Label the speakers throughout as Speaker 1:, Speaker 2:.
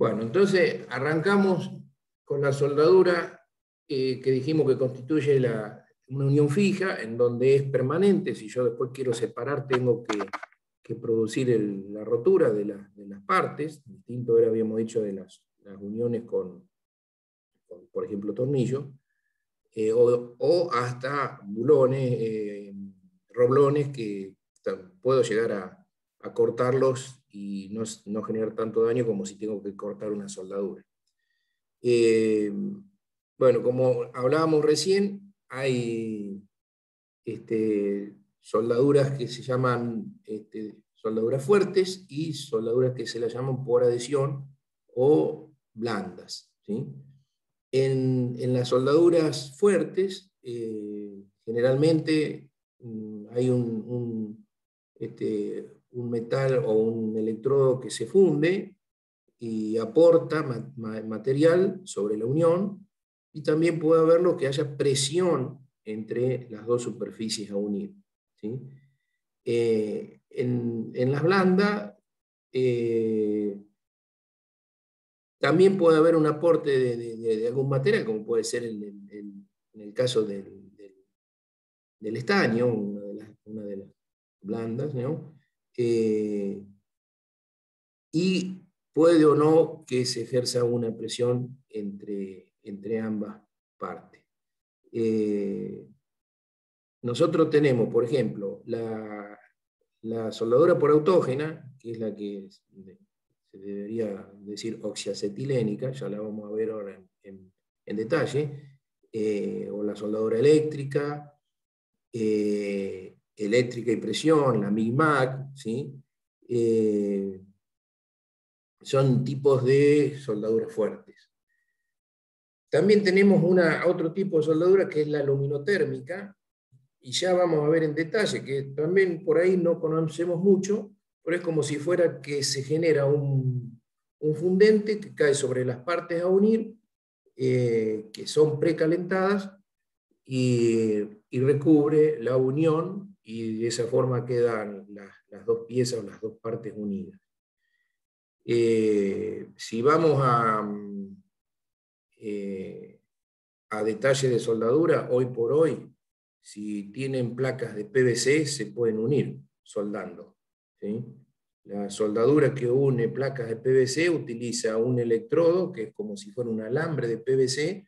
Speaker 1: Bueno, entonces arrancamos con la soldadura que dijimos que constituye una unión fija, en donde es permanente. Si yo después quiero separar, tengo que producir la rotura de las partes. Distinto era, habíamos dicho, de las uniones con, por ejemplo, tornillo, o hasta bulones, roblones, que puedo llegar a cortarlos y no generar tanto daño como si tengo que cortar una soldadura. Bueno, como hablábamos recién, hay soldaduras que se llaman soldaduras fuertes y soldaduras que se las llaman por adhesión o blandas, ¿sí? En las soldaduras fuertes, generalmente hay un metal o un electrodo que se funde y aporta material sobre la unión, y también puede haberlo que haya presión entre las dos superficies a unir, ¿sí? En las blandas, también puede haber un aporte de algún material, como puede ser en el caso del estaño, una de las blandas, ¿no? Y puede o no que se ejerza una presión entre ambas partes. Nosotros tenemos, por ejemplo, la soldadura por autógena, que es la que se debería decir oxiacetilénica, ya la vamos a ver ahora en detalle, o la soldadura eléctrica, eléctrica y presión, la MIG-MAG, ¿sí? Son tipos de soldaduras fuertes. También tenemos otro tipo de soldadura que es la luminotérmica, y ya vamos a ver en detalle, que también por ahí no conocemos mucho, pero es como si fuera que se genera un fundente que cae sobre las partes a unir, que son precalentadas, y recubre la unión, y de esa forma quedan las dos piezas o las dos partes unidas. Si vamos a detalle de soldadura, hoy por hoy, si tienen placas de PVC, se pueden unir soldando, ¿sí? La soldadura que une placas de PVC utiliza un electrodo, que es como si fuera un alambre de PVC,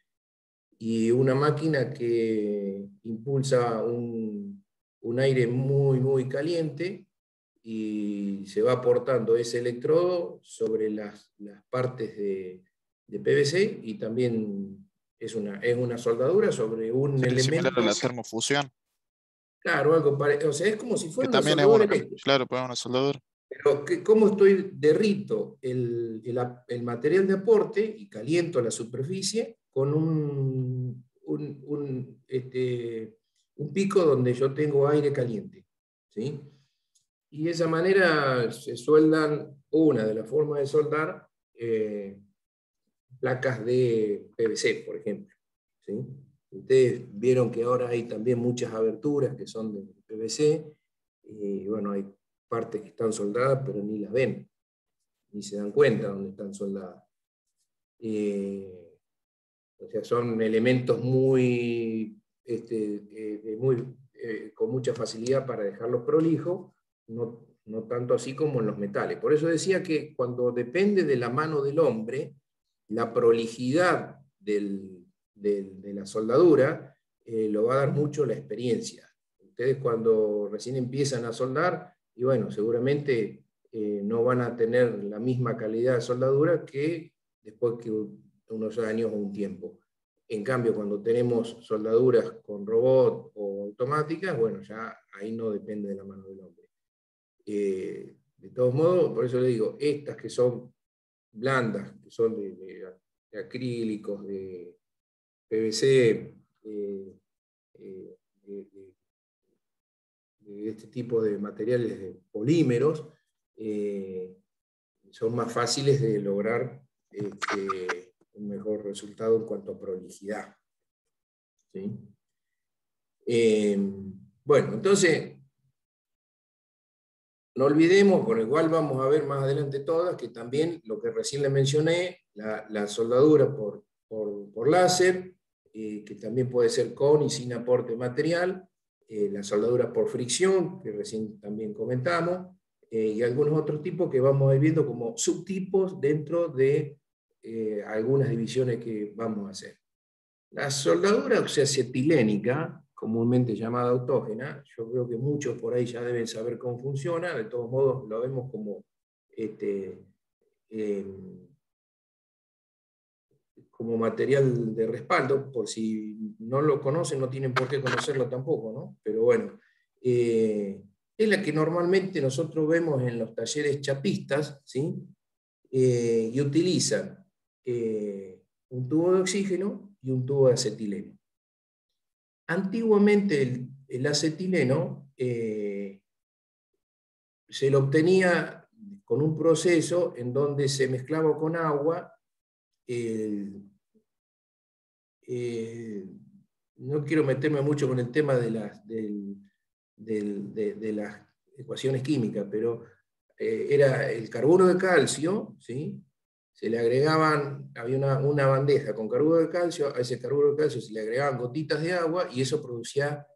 Speaker 1: y una máquina que impulsa un aire muy, muy caliente, y se va aportando ese electrodo sobre las partes de PVC, y también es una soldadura sobre un
Speaker 2: Sería similar a
Speaker 1: elemento.
Speaker 2: la termofusión,
Speaker 1: Claro, algo parecido. O sea, es como si
Speaker 2: que
Speaker 1: fuera una
Speaker 2: también es
Speaker 1: soldadura
Speaker 2: una,
Speaker 1: eléctrica.
Speaker 2: claro, pues una soldadura.
Speaker 1: Pero ¿cómo derrito el material de aporte y caliento la superficie con un pico donde yo tengo aire caliente, ¿sí? Y de esa manera se sueldan, una de las formas de soldar, placas de PVC, por ejemplo, ¿sí? Ustedes vieron que ahora hay también muchas aberturas que son de PVC, y bueno, hay partes que están soldadas, pero ni las ven, ni se dan cuenta dónde están soldadas. O sea, son elementos con mucha facilidad para dejarlos prolijos, no tanto así como en los metales. Por eso decía que cuando depende de la mano del hombre, la prolijidad de la soldadura lo va a dar mucho la experiencia. Ustedes cuando recién empiezan a soldar, y bueno, seguramente no van a tener la misma calidad de soldadura que después que unos años o un tiempo. En cambio, cuando tenemos soldaduras con robot o automáticas, bueno, ya ahí no depende de la mano del hombre. De todos modos, por eso le digo, estas que son blandas, que son de acrílicos, de PVC, de este tipo de materiales, de polímeros, son más fáciles de lograr un mejor resultado en cuanto a prolijidad, ¿sí? Bueno, entonces, no olvidemos, por igual vamos a ver más adelante todas, que también lo que recién le mencioné, la soldadura por láser, que también puede ser con y sin aporte material, la soldadura por fricción, que recién también comentamos, y algunos otros tipos que vamos a ir viendo como subtipos dentro de algunas divisiones que vamos a hacer. La soldadura oxiacetilénica, comúnmente llamada autógena, yo creo que muchos por ahí ya deben saber cómo funciona, de todos modos lo vemos como, eh, como material de respaldo, por si no lo conocen, no tienen por qué conocerlo tampoco, ¿no? Pero bueno, es la que normalmente nosotros vemos en los talleres chapistas, ¿sí? Y utilizan un tubo de oxígeno y un tubo de acetileno. Antiguamente el acetileno se lo obtenía con un proceso en donde se mezclaba con agua. No quiero meterme mucho con el tema de las ecuaciones químicas, pero era el carburo de calcio, ¿sí? Se le agregaban, había una bandeja con carburo de calcio, a ese carburo de calcio se le agregaban gotitas de agua y eso producía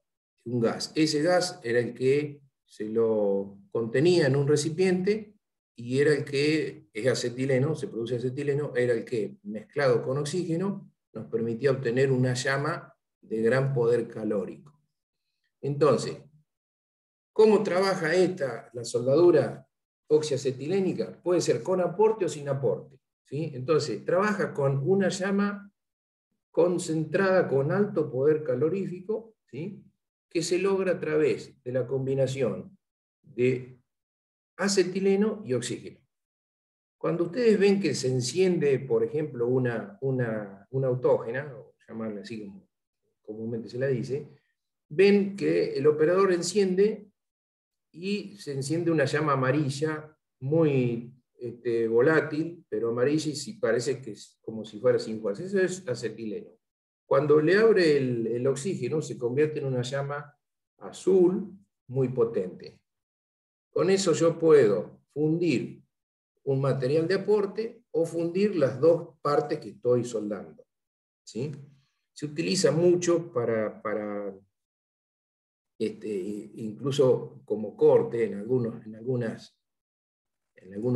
Speaker 1: un gas. Ese gas era el que se lo contenía en un recipiente y era el que es acetileno, se produce acetileno, era el que mezclado con oxígeno nos permitía obtener una llama de gran poder calórico. Entonces, ¿cómo trabaja la soldadura oxiacetilénica? Puede ser con aporte o sin aporte, ¿sí? Entonces, trabaja con una llama concentrada con alto poder calorífico, ¿sí? Que se logra a través de la combinación de acetileno y oxígeno. Cuando ustedes ven que se enciende, por ejemplo, una autógena, o llamarla así como comúnmente se la dice, ven que el operador enciende y se enciende una llama amarilla muy volátil, pero amarilla y parece que es como si fuera sin fuerza. Eso es acetileno. Cuando le abre el oxígeno, se convierte en una llama azul muy potente. Con eso yo puedo fundir un material de aporte o fundir las dos partes que estoy soldando, ¿sí? Se utiliza mucho para incluso como corte en algunos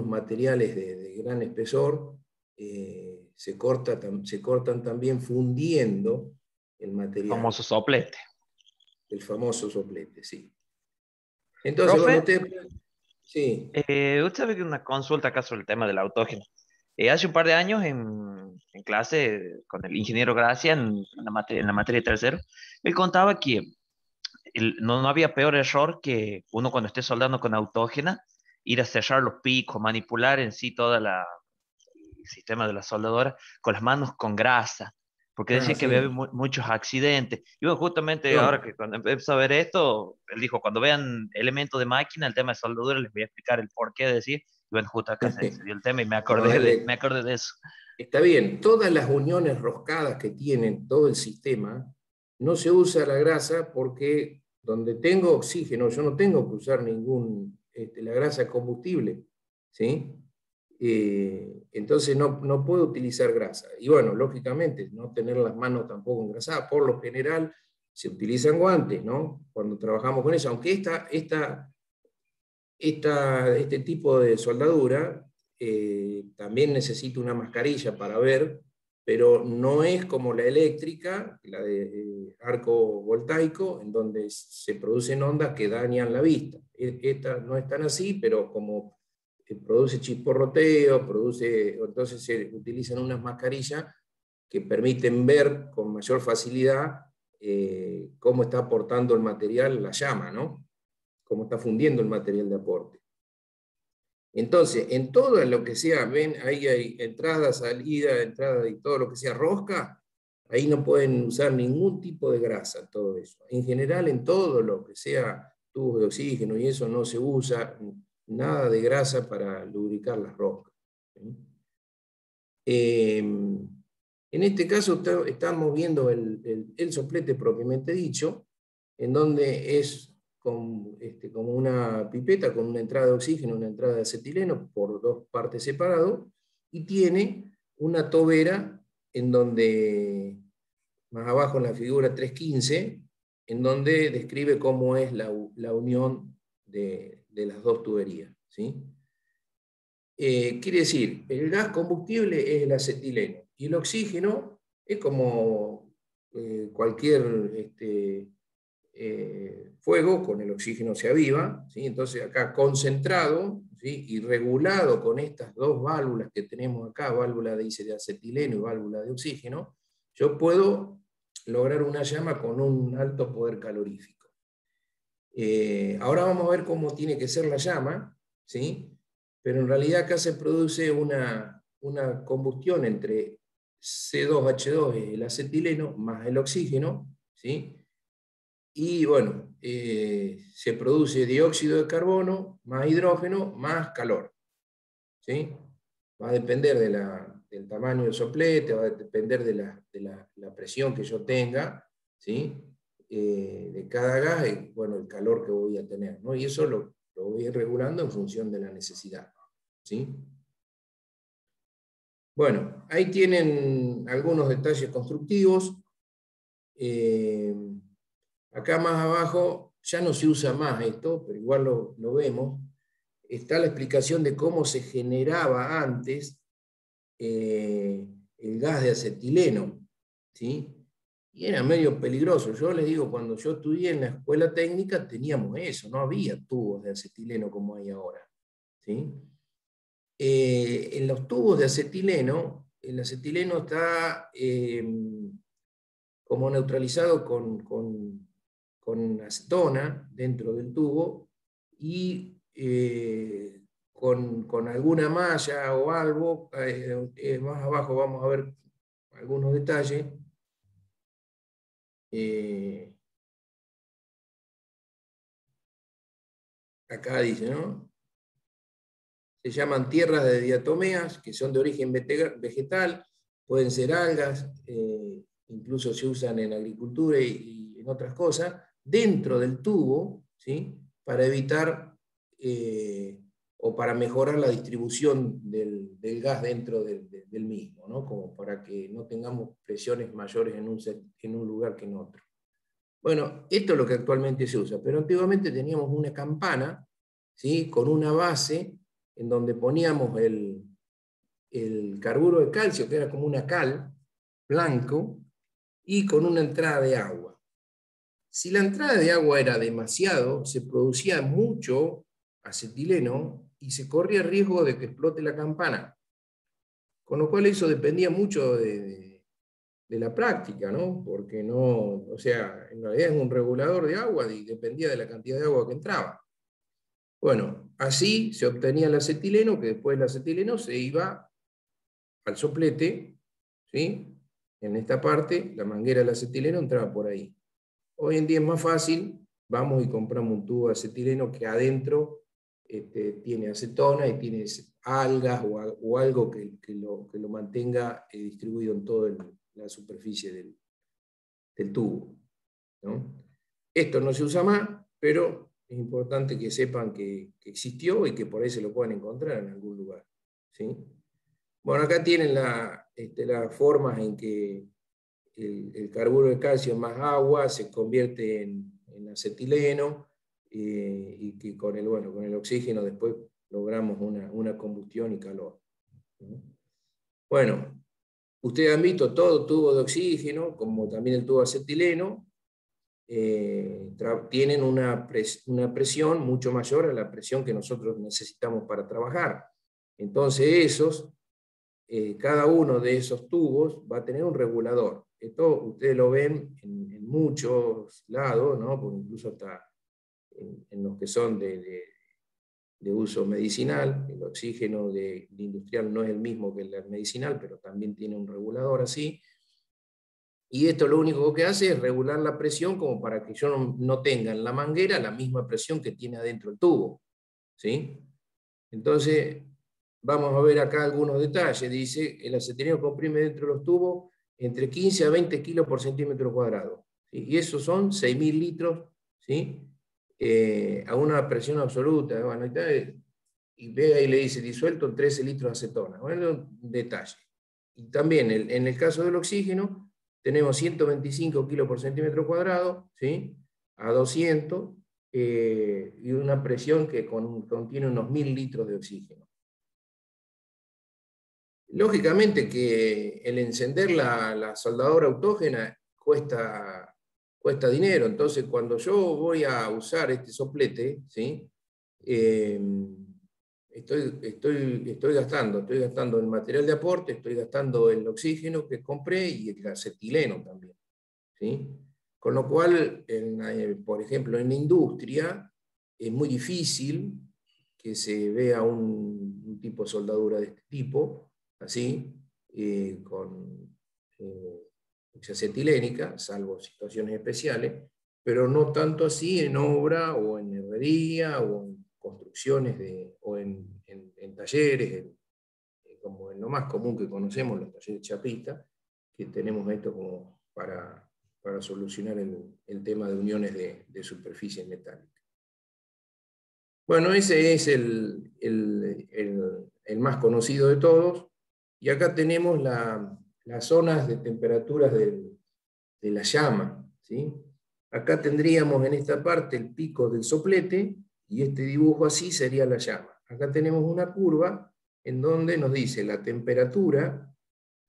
Speaker 1: materiales de gran espesor, se cortan también fundiendo el material,
Speaker 2: Famoso soplete.
Speaker 1: el famoso soplete, sí. Entonces,
Speaker 2: Profe,
Speaker 1: cuando usted... Sí,
Speaker 2: usted sabe que una consulta acá sobre el tema del autógeno. Hace un par de años en clase con el ingeniero Gracia en la materia de tercero, él contaba que no había peor error que uno cuando esté soldando con autógena, ir a cerrar los picos, manipular en sí todo el sistema de la soldadora con las manos con grasa, porque decía que había
Speaker 1: sí.
Speaker 2: muchos accidentes. Y bueno, justamente ahora
Speaker 1: No,
Speaker 2: que cuando empezó a ver esto, él dijo, cuando vean elementos de máquina, el tema de soldadura, les voy a explicar el por qué decir. Y bueno, justo acá se dio el tema y
Speaker 1: no,
Speaker 2: me acordé de eso.
Speaker 1: está bien, todas las uniones roscadas que tienen todo el sistema, no se usa la grasa porque donde tengo oxígeno, yo no tengo que usar la grasa combustible, ¿sí? Entonces no puedo utilizar grasa. Y bueno, lógicamente, no tener las manos tampoco engrasadas. Por lo general, se utilizan guantes, ¿no? Cuando trabajamos con eso, aunque este tipo de soldadura también necesita una mascarilla para ver, pero no es como la eléctrica, la de arco voltaico, en donde se producen ondas que dañan la vista. Esta no es tan así, pero como produce chisporroteo, entonces se utilizan unas mascarillas que permiten ver con mayor facilidad cómo está aportando el material la llama, ¿no? Cómo está fundiendo el material de aporte. Entonces, en todo lo que sea, ven, ahí hay entrada, salida, entrada y todo lo que sea rosca, ahí no pueden usar ningún tipo de grasa, todo eso. En general, en todo lo que sea tubos de oxígeno y eso no se usa nada de grasa para lubricar las roscas. En este caso estamos viendo el soplete propiamente dicho, en donde es como una pipeta con una entrada de oxígeno, una entrada de acetileno por dos partes separadas, y tiene una tobera en donde, más abajo en la figura 3.15, en donde describe cómo es la unión de las dos tuberías, ¿sí? Quiere decir, el gas combustible es el acetileno, y el oxígeno es como cualquier fuego, con el oxígeno se aviva, ¿sí? Entonces acá concentrado, ¿sí? Y regulado con estas dos válvulas que tenemos acá, válvula de acetileno y válvula de oxígeno, yo puedo lograr una llama con un alto poder calorífico. Ahora vamos a ver cómo tiene que ser la llama, ¿sí? Pero en realidad acá se produce una combustión entre C2H2, el acetileno, más el oxígeno, ¿sí? Y bueno, se produce dióxido de carbono, más hidrógeno, más calor, ¿sí? Va a depender del tamaño del soplete, va a depender de la presión que yo tenga, ¿sí? De cada gas, y bueno, el calor que voy a tener, ¿no? Y eso lo voy a ir regulando en función de la necesidad, ¿sí? Bueno, ahí tienen algunos detalles constructivos. Acá más abajo ya no se usa más esto, pero igual lo vemos. Está la explicación de cómo se generaba antes el gas de acetileno, ¿sí? Y era medio peligroso. Yo les digo, cuando yo estudié en la escuela técnica teníamos eso, no había tubos de acetileno como hay ahora, ¿sí? En los tubos de acetileno, el acetileno está como neutralizado con acetona dentro del tubo, y con alguna malla o algo, más abajo vamos a ver algunos detalles. Acá dice, ¿no? Se llaman tierras de diatomeas, que son de origen vegetal, pueden ser algas, incluso se usan en agricultura y en otras cosas, dentro del tubo, ¿sí? Para evitar o para mejorar la distribución del gas dentro del mismo, ¿no? Como para que no tengamos presiones mayores en un lugar que en otro. Bueno, esto es lo que actualmente se usa, pero antiguamente teníamos una campana, ¿sí? Con una base en donde poníamos el carburo de calcio, que era como una cal, blanco, y con una entrada de agua. Si la entrada de agua era demasiado, se producía mucho acetileno y se corría el riesgo de que explote la campana. Con lo cual eso dependía mucho de la práctica, ¿no? Porque no, o sea, en realidad es un regulador de agua y dependía de la cantidad de agua que entraba. Bueno, así se obtenía el acetileno, que después el acetileno se iba al soplete, ¿sí? En esta parte, la manguera del acetileno entraba por ahí. Hoy en día es más fácil, vamos y compramos un tubo de acetileno que adentro tiene acetona y tiene algas o algo que lo mantenga distribuido en toda la superficie del tubo, ¿no? Esto no se usa más, pero es importante que sepan que existió y que por ahí se lo pueden encontrar en algún lugar, ¿sí? Bueno, acá tienen las formas en que el carburo de calcio más agua se convierte en acetileno, y que con el oxígeno después logramos una combustión y calor, ¿no? Bueno, ustedes han visto todo tubo de oxígeno, como también el tubo de acetileno, tienen una presión mucho mayor a la presión que nosotros necesitamos para trabajar. Entonces cada uno de esos tubos va a tener un regulador. Esto ustedes lo ven en muchos lados, ¿no? Porque incluso hasta en los que son de uso medicinal. El oxígeno de industrial no es el mismo que el medicinal, pero también tiene un regulador así. Y esto lo único que hace es regular la presión como para que yo no tenga en la manguera la misma presión que tiene adentro el tubo, ¿sí? Entonces, vamos a ver acá algunos detalles. Dice, el acetileno comprime dentro de los tubos entre 15 a 20 kilos por centímetro cuadrado, ¿sí? Y esos son 6.000 litros, ¿sí? a una presión absoluta, bueno, y ve ahí y le dice disuelto en 13 litros de acetona. Bueno, un detalle. Y también en el caso del oxígeno, tenemos 125 kilos por centímetro cuadrado, ¿sí? A 200, y una presión que contiene unos 1000 litros de oxígeno. Lógicamente que el encender la soldadora autógena cuesta dinero, entonces cuando yo voy a usar este soplete, ¿sí? Estoy gastando el material de aporte, estoy gastando el oxígeno que compré y el acetileno también, ¿sí? Con lo cual, por ejemplo, en la industria es muy difícil que se vea un tipo de soldadura de este tipo, así, con acetilènica, salvo situaciones especiales, pero no tanto así en obra o en herrería o en construcciones o en talleres, como en lo más común que conocemos, los talleres chapistas, que tenemos esto como para solucionar el tema de uniones de superficies metálicas. Bueno, ese es el más conocido de todos, y acá tenemos las zonas de temperaturas de la llama, ¿sí? Acá tendríamos en esta parte el pico del soplete, y este dibujo así sería la llama. Acá tenemos una curva en donde nos dice la temperatura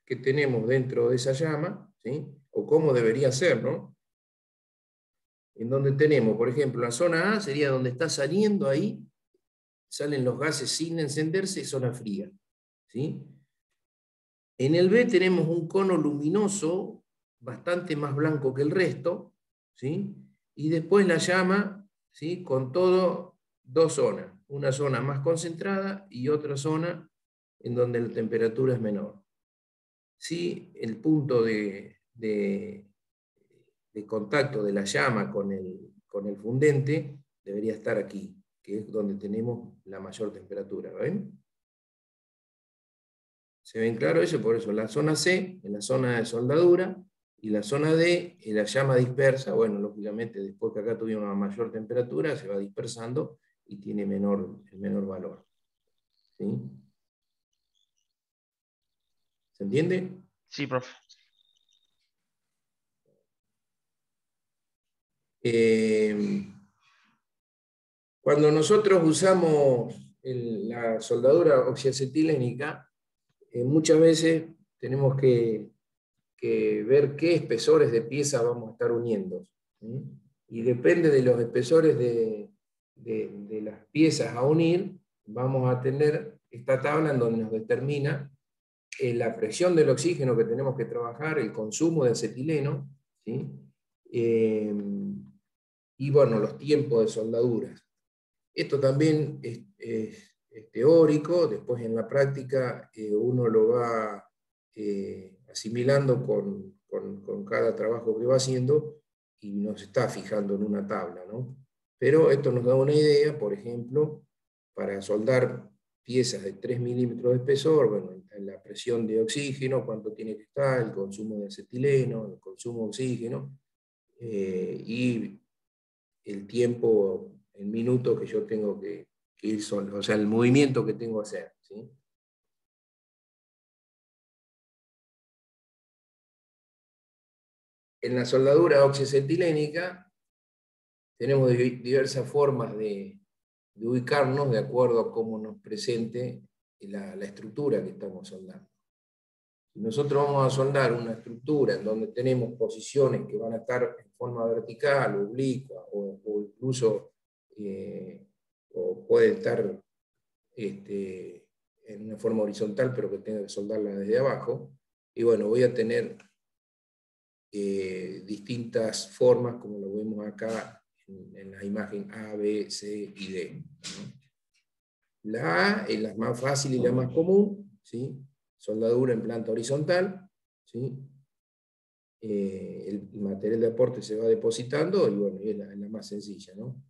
Speaker 1: que tenemos dentro de esa llama, ¿sí? O cómo debería ser, ¿no? En donde tenemos, por ejemplo, la zona A sería donde está saliendo ahí, salen los gases sin encenderse, zona fría, ¿sí? En el B tenemos un cono luminoso, bastante más blanco que el resto, ¿sí? Y después la llama, ¿sí? Con todo, dos zonas, una zona más concentrada y otra zona en donde la temperatura es menor. Sí, el punto de contacto de la llama con el fundente debería estar aquí, que es donde tenemos la mayor temperatura, ¿ven? ¿Se ven claro eso? Por eso la zona C, en la zona de soldadura, y la zona D, en la llama dispersa, bueno, lógicamente después que acá tuvimos una mayor temperatura, se va dispersando y tiene el menor valor. ¿Sí? ¿Se entiende?
Speaker 2: Sí, profe.
Speaker 1: Cuando nosotros usamos la soldadura oxiacetilénica, muchas veces tenemos que ver qué espesores de pieza vamos a estar uniendo, ¿sí? Y depende de los espesores de las piezas a unir, vamos a tener esta tabla en donde nos determina la presión del oxígeno que tenemos que trabajar, el consumo de acetileno, ¿sí? Y bueno, los tiempos de soldaduras. Esto también es teórico, después en la práctica uno lo va asimilando con cada trabajo que va haciendo y nos está fijando en una tabla, ¿no? Pero esto nos da una idea, por ejemplo, para soldar piezas de 3 milímetros de espesor, bueno, la presión de oxígeno, cuánto tiene que estar, el consumo de acetileno, el consumo de oxígeno, y el tiempo en minutos que yo tengo que ir solo, o sea, el movimiento que tengo que hacer, ¿sí? En la soldadura oxiacetilénica tenemos diversas formas de ubicarnos de acuerdo a cómo nos presente la estructura que estamos soldando. Si nosotros vamos a soldar una estructura en donde tenemos posiciones que van a estar en forma vertical, oblicua, o incluso o puede estar en una forma horizontal, pero que tenga que soldarla desde abajo, y bueno, voy a tener distintas formas, como lo vemos acá en la imagen A, B, C y D, ¿no? La A es la más fácil y la más común, ¿sí? Soldadura en planta horizontal, ¿sí? El material de aporte se va depositando y bueno, es la más sencilla, ¿no?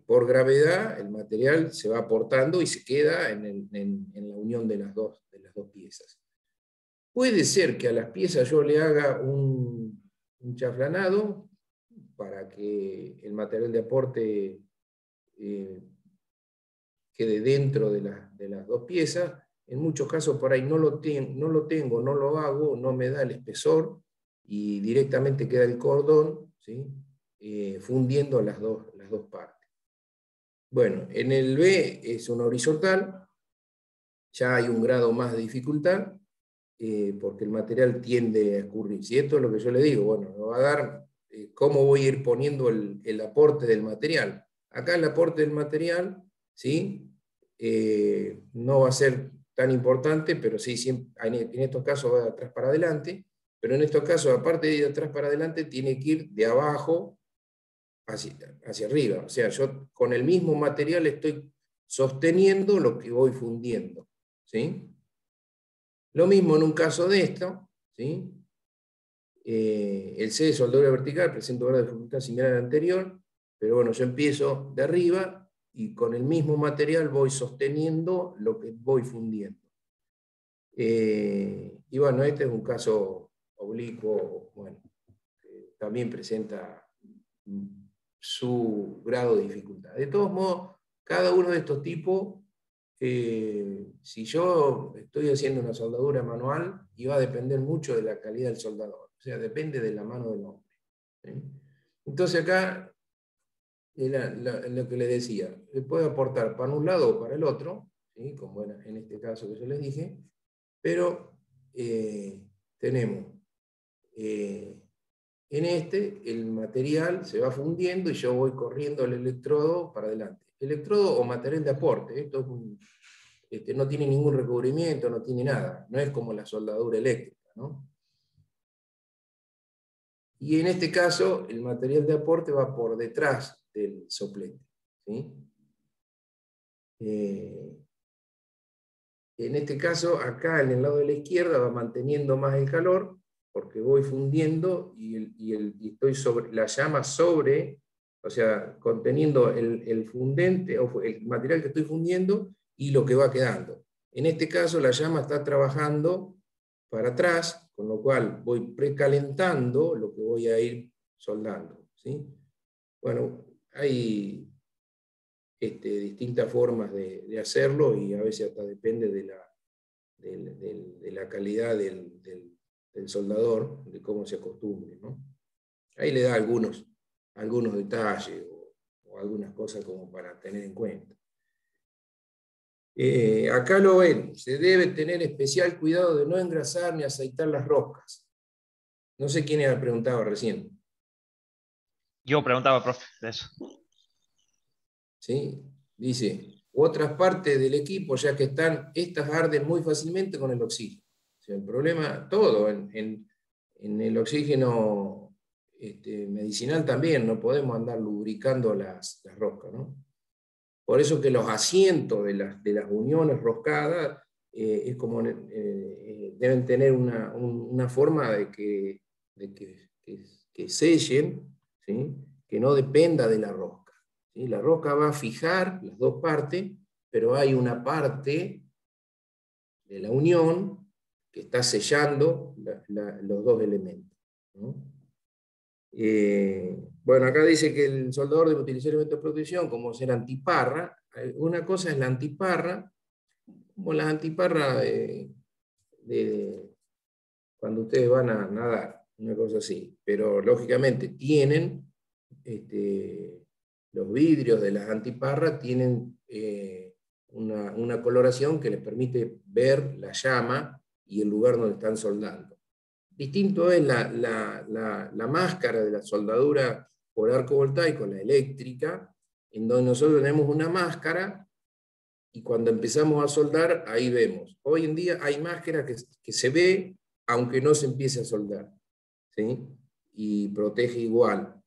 Speaker 1: Por gravedad el material se va aportando y se queda en la unión de las dos piezas. Puede ser que a las piezas yo le haga un chaflanado, para que el material de aporte quede dentro de las dos piezas. En muchos casos por ahí no lo tengo, no lo hago, no me da el espesor y directamente queda el cordón, ¿sí? Fundiendo las dos partes. Bueno, en el B es una horizontal, ya hay un grado más de dificultad, porque el material tiende a escurrir. Si esto es lo que yo le digo, bueno, me va a dar cómo voy a ir poniendo el aporte del material. Acá el aporte del material, ¿sí? No va a ser tan importante, pero sí, siempre, en estos casos va de atrás para adelante, pero en estos casos, aparte de ir de atrás para adelante, tiene que ir de abajo hacia arriba. O sea, yo con el mismo material estoy sosteniendo lo que voy fundiendo, ¿sí? Lo mismo en un caso de esto, ¿sí? El C de soldadura vertical presenta un grado de dificultad similar al anterior, pero bueno, yo empiezo de arriba y con el mismo material voy sosteniendo lo que voy fundiendo. Y bueno, este es un caso oblicuo, bueno, que también presenta su grado de dificultad. De todos modos, cada uno de estos tipos, si yo estoy haciendo una soldadura manual, iba a depender mucho de la calidad del soldador, o sea, depende de la mano del hombre, ¿sí? Entonces acá, lo que les decía, se puede aportar para un lado o para el otro, ¿sí? Como en este caso que yo les dije, pero tenemos en este, el material se va fundiendo y yo voy corriendo el electrodo para adelante. Electrodo o material de aporte, esto es no tiene ningún recubrimiento, no tiene nada, no es como la soldadura eléctrica, ¿no? Y en este caso, el material de aporte va por detrás del soplete, ¿sí? En este caso, acá en el lado de la izquierda va manteniendo más el calor, porque voy fundiendo y estoy sobre la llama sobre, o sea, conteniendo el fundente, o el material que estoy fundiendo, y lo que va quedando. En este caso, la llama está trabajando para atrás, con lo cual voy precalentando lo que voy a ir soldando, ¿sí? Bueno, hay distintas formas de hacerlo, y a veces hasta depende de la calidad del soldador, de cómo se acostumbre, ¿no? Ahí le da algunos detalles o algunas cosas como para tener en cuenta. Acá lo ven, se debe tener especial cuidado de no engrasar ni aceitar las roscas. No sé quién era preguntaba recién.
Speaker 2: Yo preguntaba, profe, de eso.
Speaker 1: ¿Sí? Dice, otras partes del equipo, ya que estas arden muy fácilmente con el oxígeno. O sea, el problema, todo, en el oxígeno medicinal también, no podemos andar lubricando las roscas, ¿no? Por eso que los asientos de las uniones roscadas es como, deben tener una forma de que sellen, ¿sí? Que no dependa de la rosca, ¿sí? La rosca va a fijar las dos partes, pero hay una parte de la unión que está sellando los dos elementos, ¿no? Bueno, acá dice que el soldador debe utilizar elementos de protección como ser antiparra. Una cosa es la antiparra, como las antiparras cuando ustedes van a nadar, una cosa así. Pero lógicamente tienen, los vidrios de las antiparras tienen una coloración que les permite ver la llama y el lugar donde están soldando. Distinto es la máscara de la soldadura por arco voltaico, la eléctrica, en donde nosotros tenemos una máscara y cuando empezamos a soldar, ahí vemos. Hoy en día hay máscara que se ve aunque no se empiece a soldar, ¿sí? Y protege igual,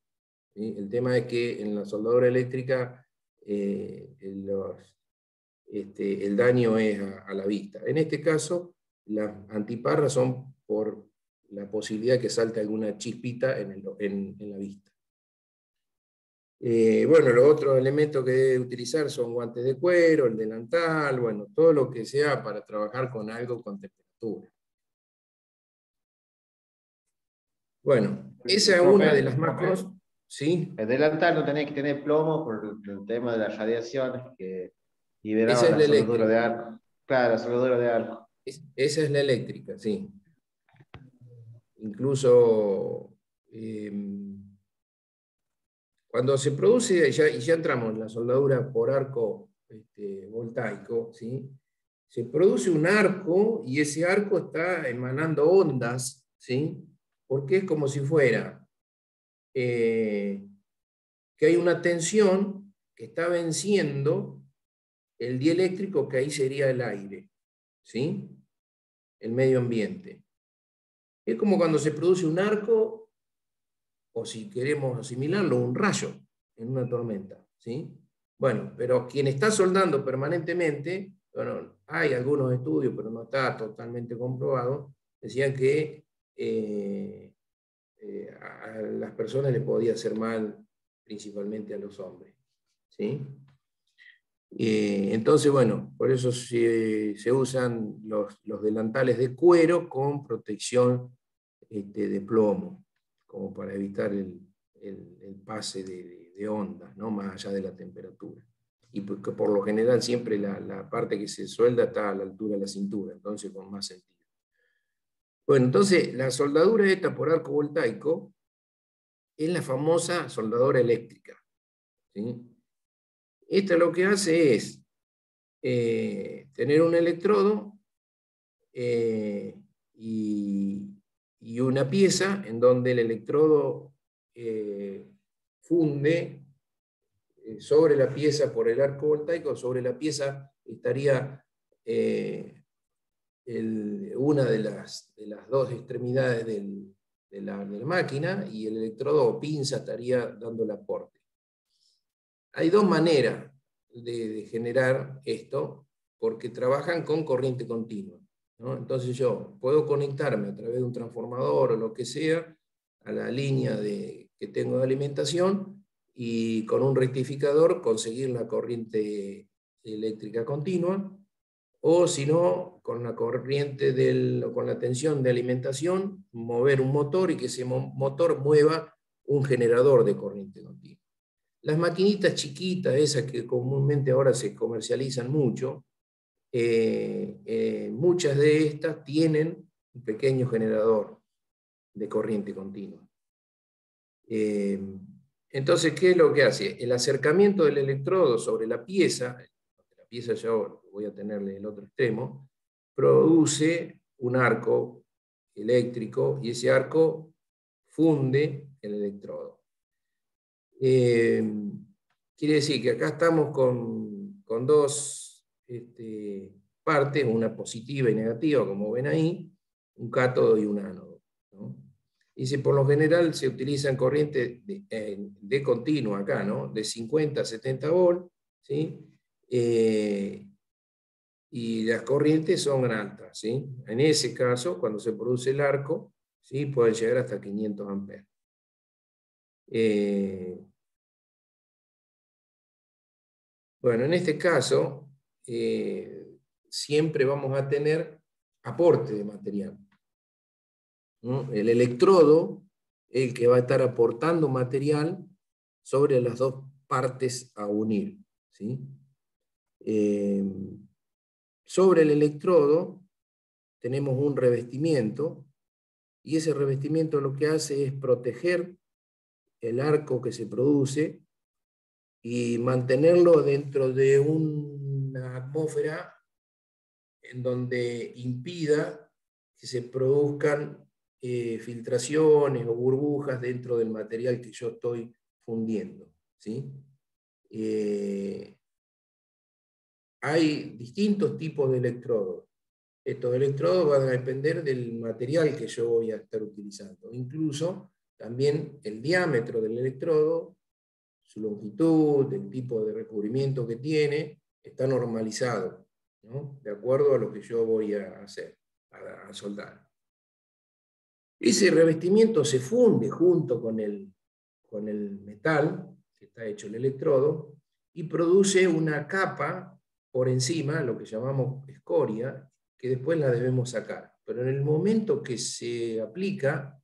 Speaker 1: ¿sí? El tema es que en la soldadura eléctrica el daño es a la vista. En este caso, las antiparras son por la posibilidad que salte alguna chispita en la vista. Bueno, los otros elementos que debe utilizar son guantes de cuero, el delantal, bueno, todo lo que sea para trabajar con algo con temperatura. Bueno, esa es una de las macros. ¿sí?
Speaker 3: El delantal no tenía que tener plomo por el tema de las radiaciones que
Speaker 1: Esa
Speaker 3: liberaba
Speaker 1: es
Speaker 3: la
Speaker 1: la
Speaker 3: soldadura de
Speaker 1: eléctrica.
Speaker 3: arco. Claro, la soldadura de arco.
Speaker 1: Esa es la eléctrica, sí. Incluso cuando se produce, y ya entramos en la soldadura por arco voltaico, ¿sí? Se produce un arco y ese arco está emanando ondas, ¿sí? Porque es como si fuera que hay una tensión que está venciendo el dieléctrico, que ahí sería el aire, ¿sí? El medio ambiente. Es como cuando se produce un arco, o si queremos asimilarlo, un rayo en una tormenta, ¿sí? Bueno, pero quien está soldando permanentemente, bueno, hay algunos estudios, pero no está totalmente comprobado, decían que a las personas les podía hacer mal, principalmente a los hombres, ¿sí? Entonces, bueno, por eso se usan los delantales de cuero con protección de plomo, como para evitar el pase de ondas, ¿no? Más allá de la temperatura. Y porque por lo general siempre la parte que se suelda está a la altura de la cintura, entonces con más sentido. Bueno, entonces la soldadura esta por arco voltaico es la famosa soldadora eléctrica, ¿sí? Esta lo que hace es tener un electrodo y una pieza en donde el electrodo funde sobre la pieza por el arco voltaico. Sobre la pieza estaría una de las dos extremidades de la máquina, y el electrodo o pinza estaría dando el aporte. Hay dos maneras de generar esto, porque trabajan con corriente continua, ¿no? Entonces yo puedo conectarme a través de un transformador o lo que sea a la línea que tengo de alimentación, y con un rectificador conseguir la corriente eléctrica continua, o si no, con la corriente con la tensión de alimentación, mover un motor y que ese motor mueva un generador de corriente continua. Las maquinitas chiquitas, esas que comúnmente ahora se comercializan mucho, muchas de estas tienen un pequeño generador de corriente continua. Entonces, ¿qué es lo que hace? El acercamiento del electrodo sobre la pieza ya voy a tenerle el otro extremo, produce un arco eléctrico, y ese arco funde el electrodo. Quiere decir que acá estamos con dos partes, una positiva y negativa, como ven ahí, un cátodo y un ánodo, ¿no? Dice, por lo general se utilizan corrientes de continua acá, ¿no? De 50 a 70 volts, ¿sí? Y las corrientes son altas, ¿sí? En ese caso, cuando se produce el arco, ¿sí? Pueden llegar hasta 500 amperes. Bueno, en este caso, siempre vamos a tener aporte de material, ¿no? El electrodo es el que va a estar aportando material sobre las dos partes a unir, ¿sí? Sobre el electrodo tenemos un revestimiento, y ese revestimiento lo que hace es proteger el arco que se produce y mantenerlo dentro de una atmósfera en donde impida que se produzcan filtraciones o burbujas dentro del material que yo estoy fundiendo, ¿sí? Hay distintos tipos de electrodos. Estos electrodos van a depender del material que yo voy a estar utilizando. Incluso también el diámetro del electrodo, su longitud, el tipo de recubrimiento que tiene, está normalizado, ¿no? De acuerdo a lo que yo voy a hacer, a soldar. Ese revestimiento se funde junto con el metal, que está hecho el electrodo, y produce una capa por encima, lo que llamamos escoria, que después la debemos sacar. Pero en el momento que se aplica,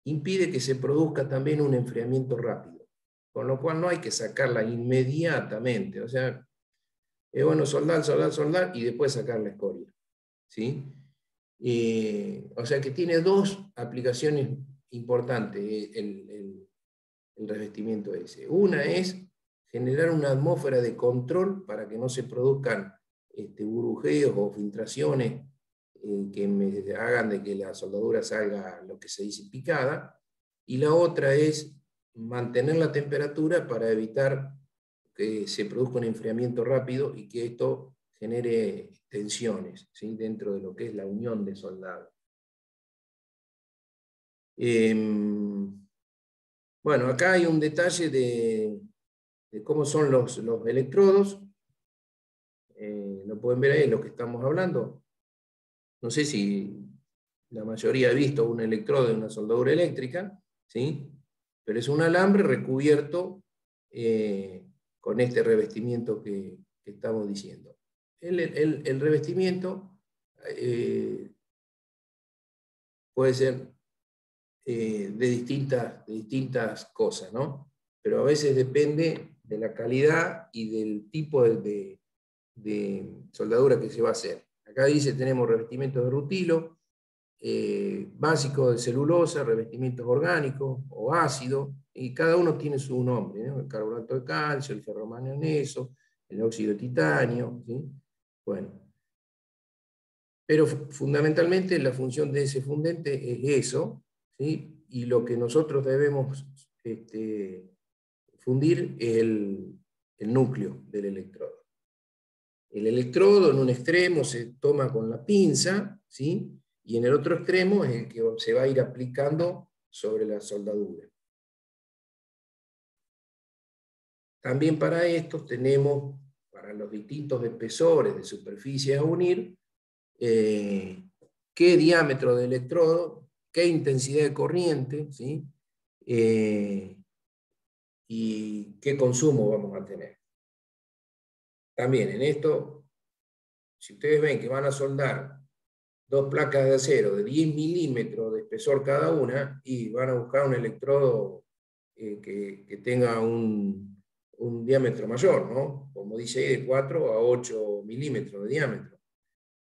Speaker 1: impide que se produzca también un enfriamiento rápido, con lo cual no hay que sacarla inmediatamente. O sea, es bueno soldar, soldar, soldar y después sacar la escoria, ¿sí? O sea que tiene dos aplicaciones importantes el revestimiento ese. Una es generar una atmósfera de control para que no se produzcan burbujeos o filtraciones que me hagan de que la soldadura salga lo que se dice picada. Y la otra es mantener la temperatura para evitar que se produzca un enfriamiento rápido y que esto genere tensiones, ¿sí? Dentro de lo que es la unión de soldado. Bueno, acá hay un detalle de cómo son los electrodos. Lo pueden ver ahí lo que estamos hablando. No sé si la mayoría ha visto un electrodo de una soldadura eléctrica, ¿sí? Pero es un alambre recubierto con este revestimiento que estamos diciendo. El revestimiento puede ser de distintas cosas, ¿no? Pero a veces depende de la calidad y del tipo de soldadura que se va a hacer. Acá dice tenemos revestimientos de rutilo, básicos de celulosa, revestimientos orgánicos o ácidos, y cada uno tiene su nombre, ¿no? El carbonato de calcio, el ferromanganeso, el óxido de titanio, ¿sí? Bueno, pero fundamentalmente la función de ese fundente es eso, ¿sí? Y lo que nosotros debemos fundir es el núcleo del electrodo. El electrodo en un extremo se toma con la pinza, ¿sí? Y en el otro extremo es el que se va a ir aplicando sobre la soldadura. También para esto tenemos, para los distintos espesores de superficies a unir, qué diámetro de electrodo, qué intensidad de corriente, ¿sí? Y qué consumo vamos a tener. También en esto, si ustedes ven que van a soldar dos placas de acero de 10 milímetros de espesor cada una, y van a buscar un electrodo que tenga un diámetro mayor, ¿no? Como dice ahí, de 4 a 8 milímetros de diámetro.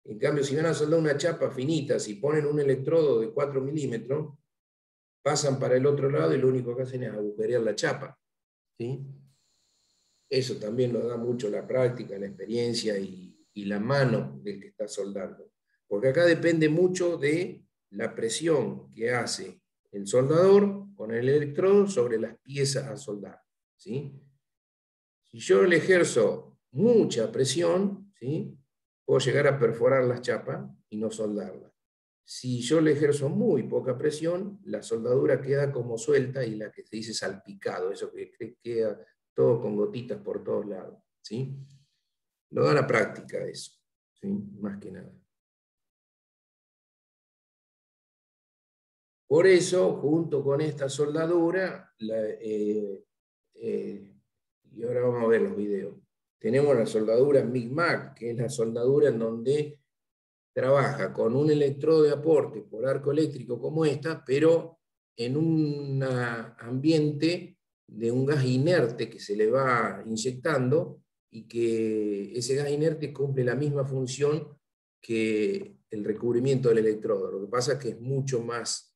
Speaker 1: En cambio, si van a soldar una chapa finita, si ponen un electrodo de 4 milímetros, pasan para el otro lado y lo único que hacen es agujerear la chapa, ¿sí? Eso también lo da mucho la práctica, la experiencia y la mano del que está soldando. Porque acá depende mucho de la presión que hace el soldador con el electrodo sobre las piezas a soldar, ¿sí? Si yo le ejerzo mucha presión, ¿sí? Puedo llegar a perforar las chapas y no soldarlas. Si yo le ejerzo muy poca presión, la soldadura queda como suelta y la que se dice salpicado, eso que queda todo con gotitas por todos lados, ¿sí? Lo da la práctica eso, ¿sí? Más que nada. Por eso, junto con esta soldadura, y ahora vamos a ver los videos, tenemos la soldadura MIG-MAG, que es la soldadura en donde trabaja con un electrodo de aporte por arco eléctrico como esta, pero en un ambiente de un gas inerte que se le va inyectando y que ese gas inerte cumple la misma función que el recubrimiento del electrodo. Lo que pasa es que es mucho más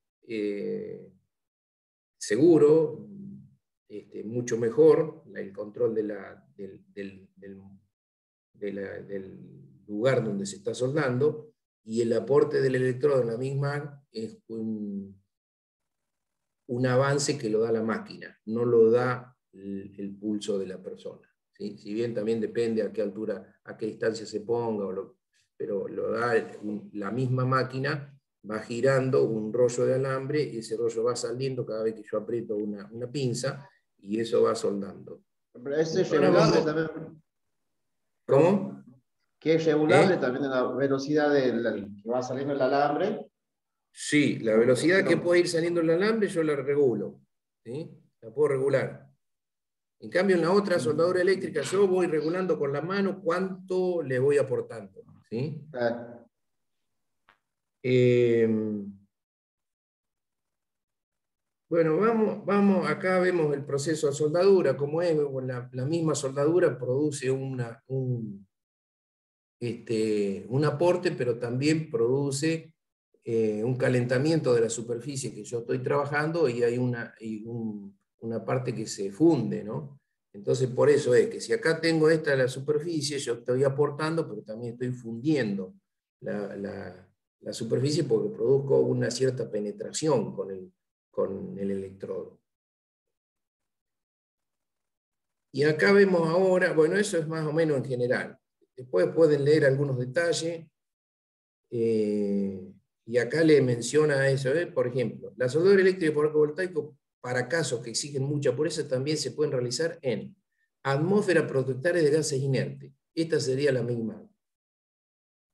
Speaker 1: seguro, mucho mejor el control del lugar donde se está soldando, y el aporte del electrodo en la misma es un avance que lo da la máquina, no lo da el pulso de la persona, ¿sí? Si bien también depende a qué altura, a qué distancia se ponga, pero lo da la misma máquina, va girando un rollo de alambre y ese rollo va saliendo cada vez que yo aprieto una pinza y eso va soldando.
Speaker 3: Pero ese es regulable también.
Speaker 1: ¿Cómo?
Speaker 3: Que es regulable también la velocidad que va saliendo el alambre.
Speaker 1: Sí, la velocidad que puede ir saliendo el alambre yo la regulo, ¿sí? La puedo regular. En cambio, en la otra soldadura eléctrica yo voy regulando con la mano cuánto le voy aportando, ¿sí? Bueno, acá vemos el proceso de soldadura, como es, la misma soldadura produce un aporte, pero también produce un calentamiento de la superficie que yo estoy trabajando, y hay una parte que se funde, ¿no? Entonces, por eso es que si acá tengo la superficie, yo estoy aportando, pero también estoy fundiendo la superficie, porque produzco una cierta penetración con el electrodo. Y acá vemos ahora, bueno, eso es más o menos en general. Después pueden leer algunos detalles, y acá le menciona eso, por ejemplo, la soldadura eléctrica por fotovoltaico para casos que exigen mucha pureza también se pueden realizar en atmósferas protectores de gases inertes. Esta sería la misma,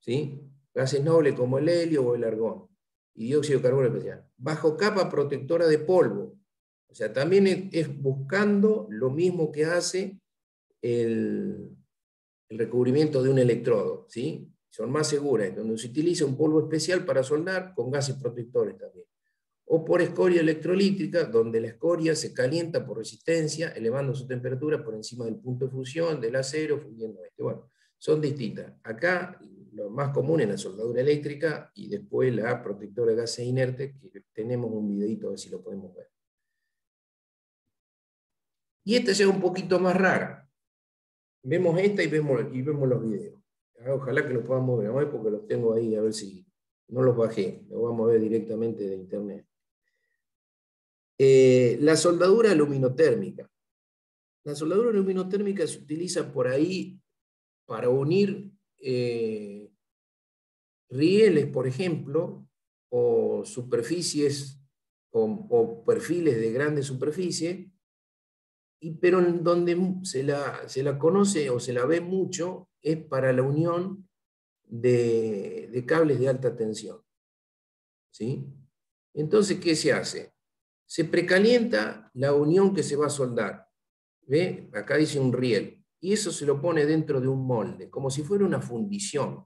Speaker 1: ¿sí? Gases nobles como el helio o el argón, y dióxido de carbono especial. Bajo capa protectora de polvo. O sea, también es buscando lo mismo que hace el recubrimiento de un electrodo, ¿sí? Son más seguras, donde se utiliza un polvo especial para soldar con gases protectores también. O por escoria electrolítica, donde la escoria se calienta por resistencia, elevando su temperatura por encima del punto de fusión del acero, fundiendo este. Bueno, son distintas. Acá lo más común es la soldadura eléctrica, y después la protectora de gases inertes, que tenemos un videito, a ver si lo podemos ver. Y esta ya es un poquito más rara. Vemos esta y vemos los videos. Ojalá que los podamos ver, ¿no? Porque los tengo ahí, a ver si no los bajé. Los vamos a ver directamente de internet. La soldadura luminotérmica. La soldadura luminotérmica se utiliza por ahí para unir rieles, por ejemplo, o superficies o perfiles de grande superficie, pero en donde se la conoce o se la ve mucho es para la unión de cables de alta tensión, ¿sí? Entonces, ¿qué se hace? Se precalienta la unión que se va a soldar. ¿Ve? Acá dice un riel. Y eso se lo pone dentro de un molde, como si fuera una fundición.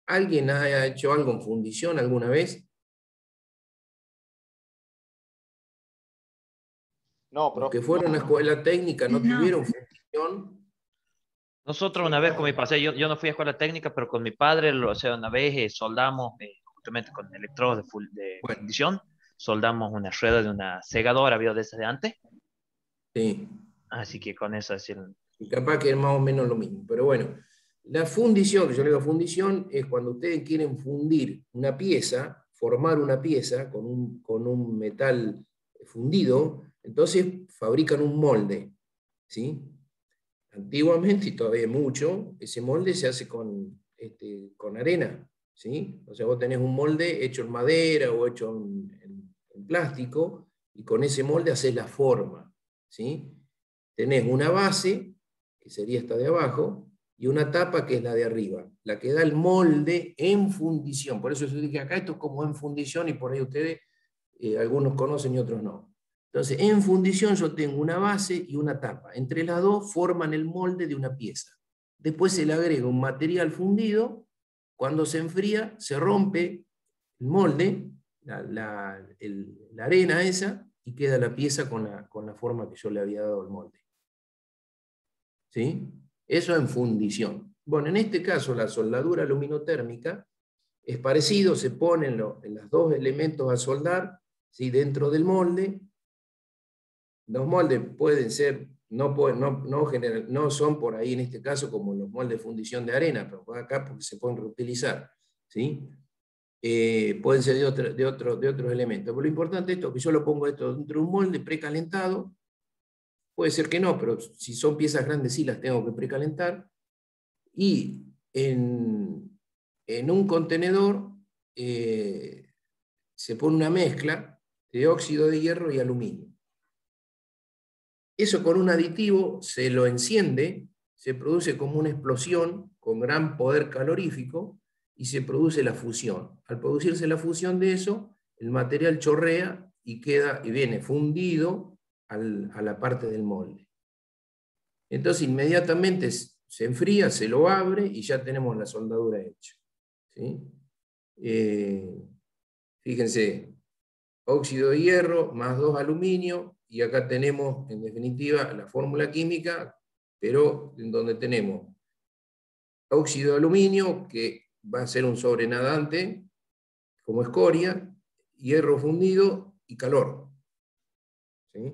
Speaker 1: ¿Alguien ha hecho algo en fundición alguna vez?
Speaker 4: No,
Speaker 1: Los que
Speaker 4: profe.
Speaker 1: fueron a escuela técnica no tuvieron fundición.
Speaker 2: Nosotros una vez con mi padre, yo no fui a escuela técnica, pero con mi padre, o sea, una vez soldamos, justamente con electrodos de
Speaker 1: Bueno,
Speaker 2: fundición, soldamos una rueda de una segadora, ¿vio? De esas de antes.
Speaker 1: sí.
Speaker 2: Así que con eso así.
Speaker 1: Y capaz que es más o menos lo mismo. Pero bueno, la fundición, que yo le digo fundición, es cuando ustedes quieren fundir una pieza, formar una pieza con un metal fundido, entonces fabrican un molde, ¿sí? Antiguamente, y todavía mucho, ese molde se hace con arena, ¿sí? O sea, vos tenés un molde hecho en madera o hecho en plástico, y con ese molde haces la forma, ¿sí? Tenés una base, que sería esta de abajo, y una tapa, que es la de arriba, la que da el molde en fundición. Por eso yo dije acá, esto es como en fundición, y por ahí ustedes, algunos conocen y otros no. Entonces, en fundición yo tengo una base y una tapa. Entre las dos forman el molde de una pieza. Después se le agrega un material fundido. Cuando se enfría, se rompe el molde, la arena esa, y queda la pieza con la forma que yo le había dado al molde. ¿Sí? Eso en fundición. Bueno, en este caso la soldadura luminotérmica es parecido, se ponen los dos elementos a soldar, ¿sí? Dentro del molde. Los moldes pueden ser, no son por ahí en este caso como los moldes de fundición de arena, pero acá porque se pueden reutilizar, ¿sí? Pueden ser de otros elementos. Pero lo importante es esto, que yo lo pongo esto dentro de un molde precalentado. Puede ser que no, pero si son piezas grandes sí las tengo que precalentar. Y en un contenedor se pone una mezcla de óxido de hierro y aluminio. Eso con un aditivo se lo enciende, se produce como una explosión con gran poder calorífico, y se produce la fusión. Al producirse la fusión de eso, el material chorrea y viene fundido a la parte del molde. Entonces inmediatamente se enfría, se lo abre y ya tenemos la soldadura hecha, ¿sí? Fíjense, óxido de hierro más 2 aluminio, y acá tenemos, en definitiva, la fórmula química, pero en donde tenemos óxido de aluminio, que va a ser un sobrenadante, como escoria, hierro fundido y calor. ¿Sí?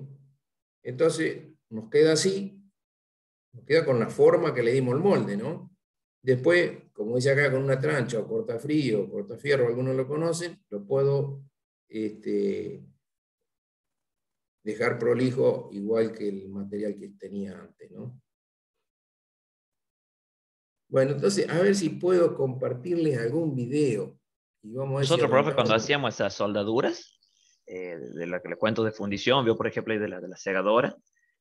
Speaker 1: Entonces, nos queda así, nos queda con la forma que le dimos al molde, ¿no? Después, como dice acá, con una trancha o cortafrío, cortafierro, algunos lo conocen, lo puedo dejar prolijo igual que el material que tenía antes, ¿no? Bueno, entonces, a ver si puedo compartirles algún video. Y vamos a ver si
Speaker 2: Nosotros, profe, cuando
Speaker 1: arrancamos.
Speaker 2: hacíamos esas soldaduras, de la que le cuento de fundición, vio, por ejemplo, ahí de la segadora,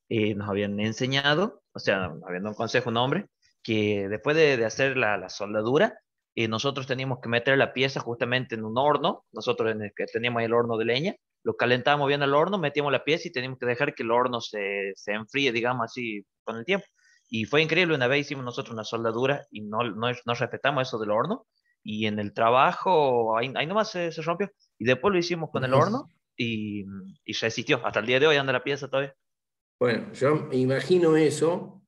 Speaker 2: nos habían enseñado, o sea, habiendo un consejo, un hombre, que después de hacer la soldadura, nosotros teníamos que meter la pieza justamente en un horno, nosotros en el que teníamos el horno de leña, lo calentábamos bien al horno, metíamos la pieza y teníamos que dejar que el horno se enfríe, digamos así, con el tiempo. Y fue increíble, una vez hicimos nosotros una soldadura y no respetamos eso del horno, y en el trabajo, ahí nomás se rompió. Y después lo hicimos con el horno y resistió. Hasta el día de hoy anda la pieza todavía.
Speaker 1: Bueno, yo me imagino eso,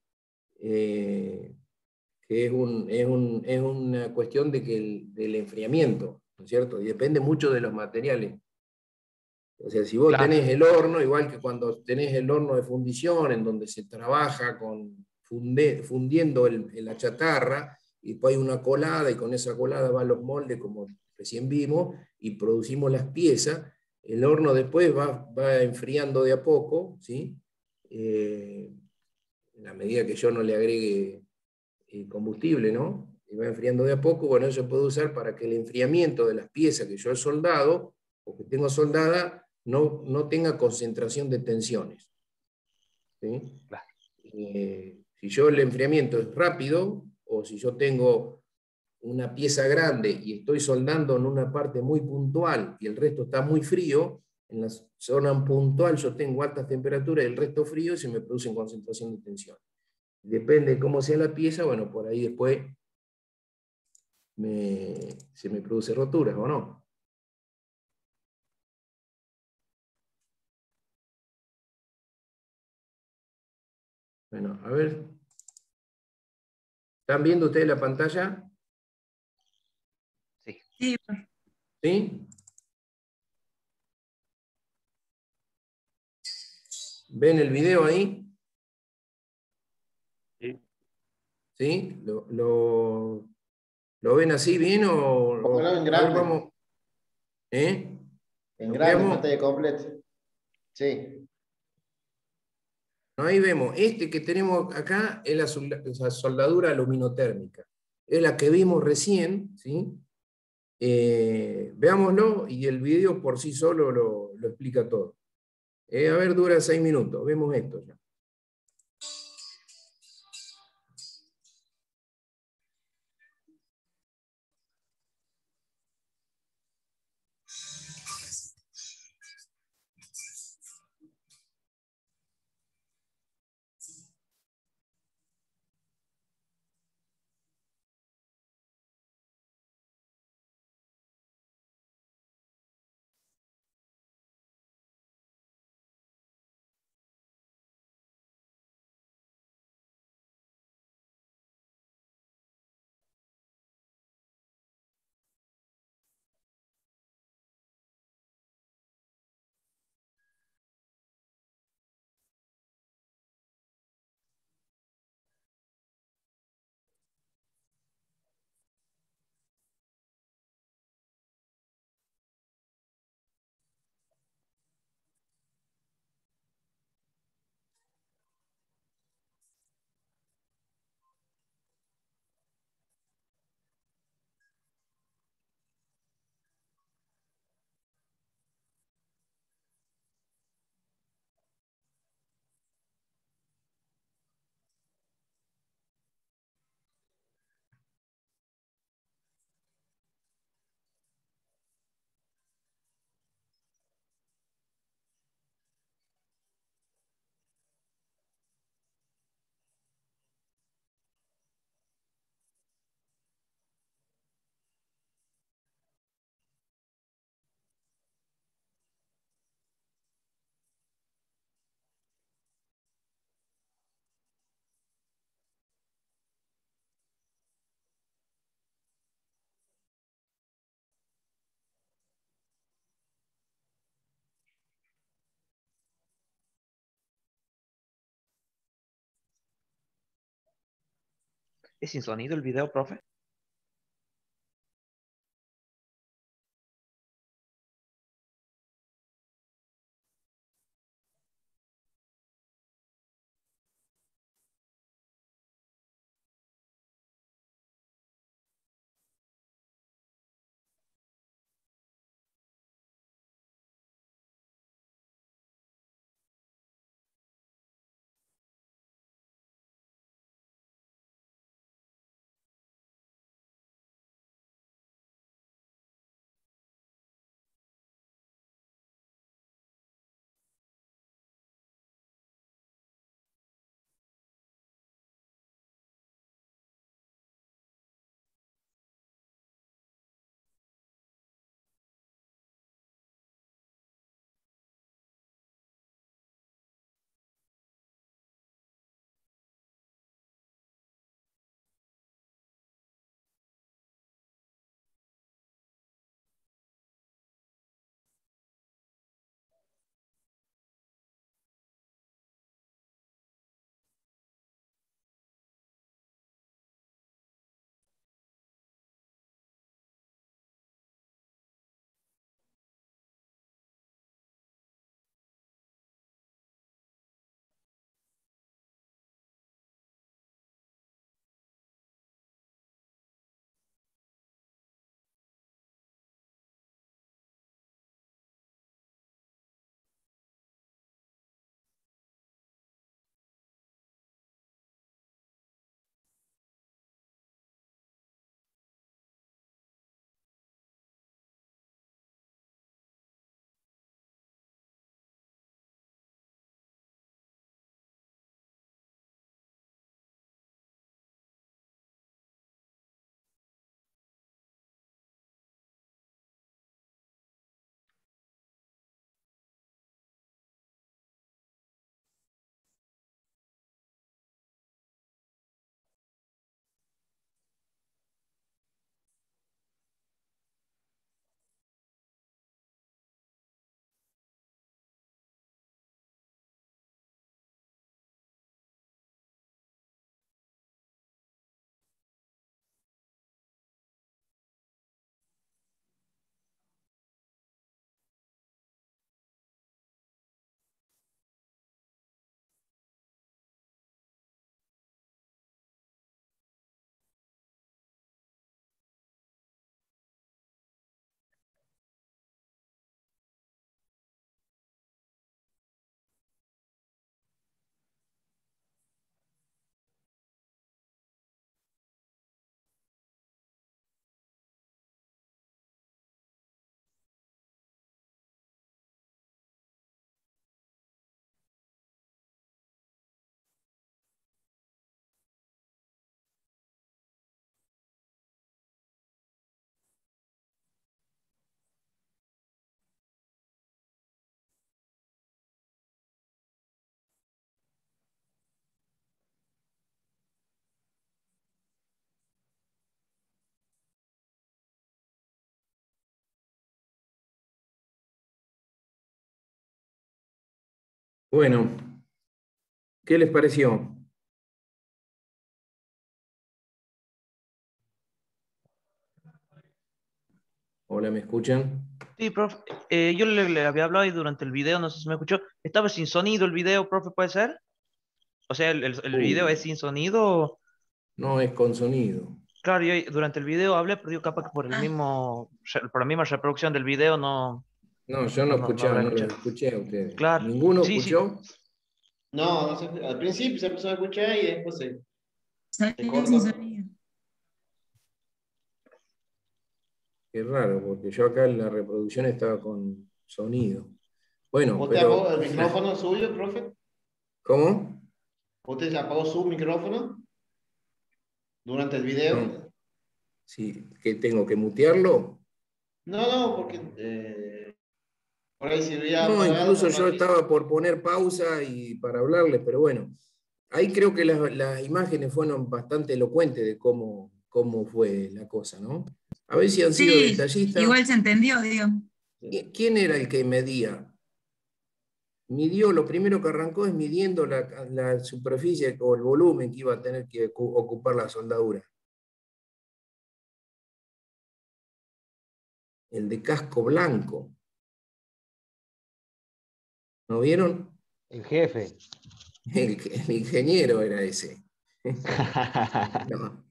Speaker 1: eh, que es una cuestión de del enfriamiento, ¿no es cierto? Y depende mucho de los materiales. O sea, si vos
Speaker 2: Claro,
Speaker 1: tenés el horno, igual que cuando tenés el horno de fundición, en donde se trabaja fundiendo la chatarra, y después hay una colada, y con esa colada van los moldes, como recién vimos, y producimos las piezas. El horno después va enfriando de a poco, ¿sí? En la medida que yo no le agregue combustible, ¿no? Y va enfriando de a poco, bueno, eso se puede usar para que el enfriamiento de las piezas que yo he soldado, o que tengo soldada, no tenga concentración de tensiones. ¿Sí?
Speaker 2: claro.
Speaker 1: Si yo el enfriamiento es rápido, o si yo tengo una pieza grande y estoy soldando en una parte muy puntual y el resto está muy frío, en la zona puntual yo tengo altas temperaturas y el resto frío, y se me producen concentración de tensión. Depende de cómo sea la pieza, bueno, por ahí después se me produce roturas, ¿o no? Bueno, a ver, ¿están viendo ustedes la pantalla?
Speaker 2: Sí.
Speaker 4: Sí,
Speaker 1: ¿Sí? ¿Ven el video ahí?
Speaker 2: Sí.
Speaker 1: ¿Sí? ¿Lo ven así bien
Speaker 3: Póngalo en
Speaker 1: a ver,
Speaker 3: grande,
Speaker 1: vamos? ¿Eh?
Speaker 3: en
Speaker 1: ¿Lo
Speaker 3: grande, en
Speaker 1: ampliamos?
Speaker 3: pantalla completa. Sí.
Speaker 1: No, ahí vemos, este que tenemos acá es la soldadura aluminotérmica. Es la que vimos recién, ¿sí? Veámoslo, y el video por sí solo lo explica todo. A ver, dura 6 minutos. Vemos esto ya.
Speaker 2: ¿Es sin sonido el video, profe?
Speaker 1: Bueno, ¿qué les pareció? Hola, ¿me escuchan?
Speaker 2: Sí, profe. Yo le había hablado y durante el video, no sé si me escuchó, estaba sin sonido el video, profe, ¿puede ser? O sea, el video
Speaker 1: Uh,
Speaker 2: es sin sonido.
Speaker 1: no es con sonido.
Speaker 2: Claro, yo durante el video hablé, pero yo capaz que por el
Speaker 4: Ah,
Speaker 2: mismo, por la misma reproducción del video
Speaker 1: No, yo no
Speaker 2: no habrá
Speaker 1: no los
Speaker 2: escuchado.
Speaker 1: escuché a ustedes.
Speaker 2: Claro,
Speaker 1: ¿Ninguno
Speaker 2: sí, sí.
Speaker 1: escuchó?
Speaker 3: No, al principio se empezó a escuchar y después se
Speaker 4: salió sin
Speaker 3: cortó.
Speaker 4: sonido.
Speaker 1: Qué raro, porque yo acá en la reproducción estaba con sonido. Bueno,
Speaker 3: ¿Usted apagó
Speaker 1: pero
Speaker 3: el micrófono suyo, profe?
Speaker 1: ¿cómo?
Speaker 3: ¿Usted apagó su micrófono durante el video?
Speaker 1: No, sí, que tengo que mutearlo.
Speaker 3: No, no, porque por ahí si hubiera
Speaker 1: No,
Speaker 3: apagado
Speaker 1: incluso
Speaker 3: un
Speaker 1: yo
Speaker 3: ratito.
Speaker 1: estaba por poner pausa y para hablarles, pero bueno, ahí creo que las imágenes fueron bastante elocuentes de cómo fue la cosa, ¿no? A ver si han sido
Speaker 4: Sí,
Speaker 1: detallistas.
Speaker 4: igual se entendió, digo.
Speaker 3: Sí.
Speaker 1: ¿Quién era el que medía? midió, lo primero que arrancó es midiendo la superficie o el volumen que iba a tener que ocupar la soldadura. El de casco blanco. ¿No vieron?
Speaker 4: El jefe.
Speaker 1: El ingeniero era ese.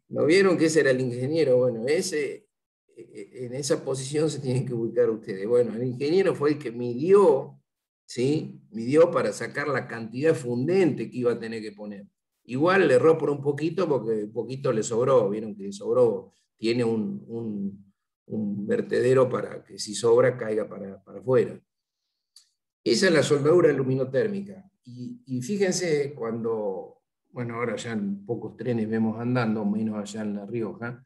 Speaker 1: ¿No vieron que ese era el ingeniero? Bueno, en esa posición se tienen que ubicar ustedes. Bueno, el ingeniero fue el que midió, ¿sí? Midió para sacar la cantidad fundente que iba a tener que poner. Igual le erró por un poquito porque un poquito le sobró. Vieron que le sobró. Tiene un vertedero para que si sobra caiga para afuera. Esa es la soldadura luminotérmica. Y fíjense cuando, bueno, ahora ya en pocos trenes vemos andando, menos allá en La Rioja,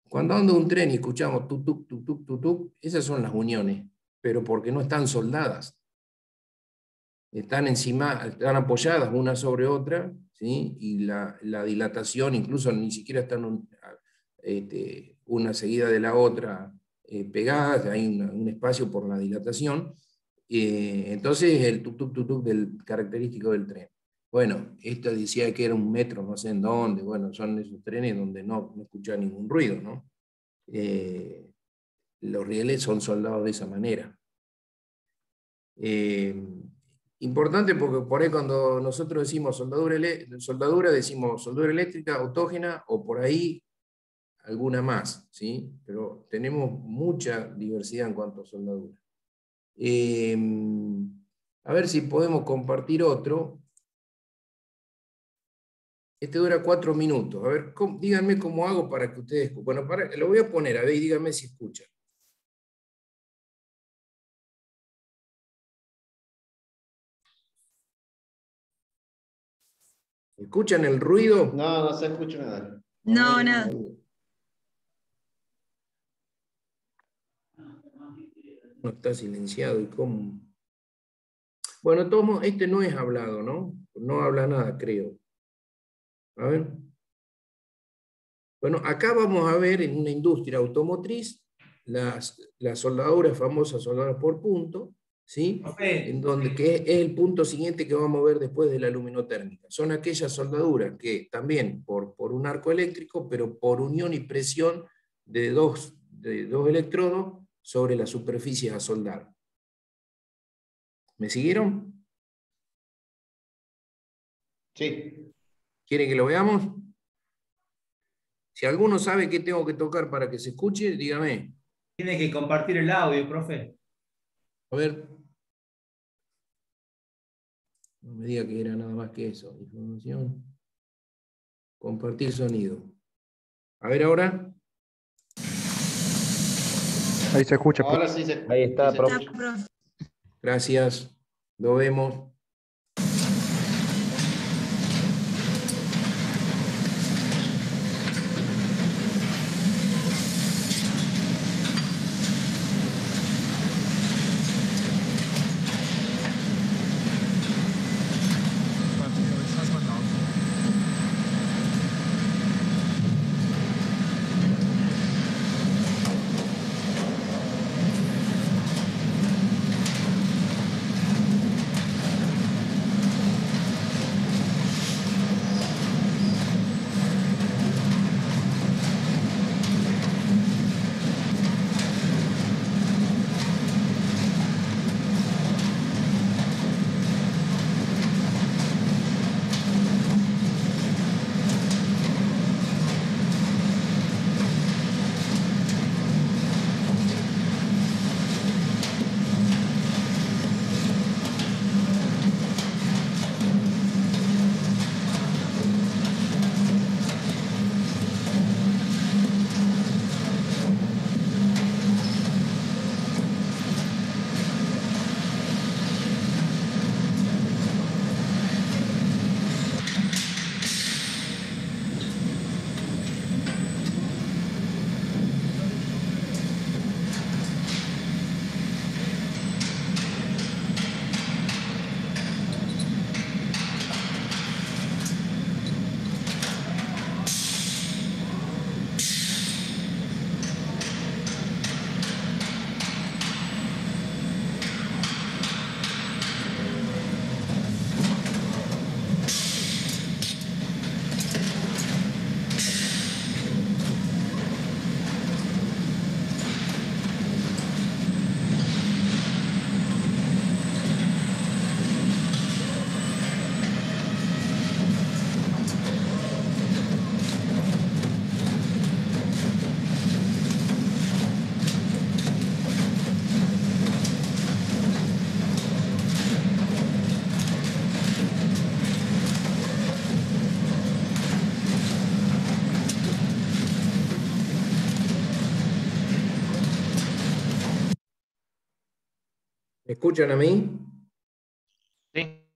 Speaker 1: cuando anda un tren y escuchamos tutuc, tutuc, tutuc, esas son las uniones, pero porque no están soldadas. Están encima, están apoyadas una sobre otra, ¿sí? Y la dilatación, incluso ni siquiera están una seguida de la otra pegadas, hay un espacio por la dilatación. Entonces el tuk-tuk tuk-tuk del característico del tren. Bueno, esto decía que era 1 metro, no sé en dónde, bueno, son esos trenes donde no escucha ningún ruido, ¿no? Los rieles son soldados de esa manera. Importante porque por ahí cuando nosotros decimos soldadura decimos soldadura eléctrica, autógena o por ahí alguna más, ¿sí? Pero tenemos mucha diversidad en cuanto a soldadura. A ver si podemos compartir otro. Este dura 4 minutos. A ver, díganme cómo hago para que ustedes... Bueno, lo voy a poner, a ver, y díganme si escuchan. ¿Escuchan el ruido?
Speaker 3: No, no se escucha nada.
Speaker 5: No, nada.
Speaker 1: No está silenciado. ¿Y cómo? Bueno, tomo, este no es hablado, ¿no? No habla nada, creo. A ver. Bueno, acá vamos a ver en una industria automotriz las soldaduras, famosas soldaduras por punto, ¿sí? En donde que es el punto siguiente que vamos a ver después de la luminotérmica. Son aquellas soldaduras que también por un arco eléctrico, pero por unión y presión de dos electrodos sobre la superficie a soldar. ¿Me siguieron?
Speaker 3: Sí.
Speaker 1: ¿Quieren que lo veamos? Si alguno sabe qué tengo que tocar para que se escuche, dígame.
Speaker 6: Tiene que compartir el audio, profe.
Speaker 1: A ver. No me diga que era nada más que eso. Información. Compartir sonido. A ver ahora.
Speaker 4: Ahí se escucha.
Speaker 3: Ahora sí se escucha.
Speaker 4: Ahí está,
Speaker 3: Sí se
Speaker 4: profe.
Speaker 3: escucha.
Speaker 1: Gracias. Lo vemos. ¿Me escuchan a mí?
Speaker 2: Sí.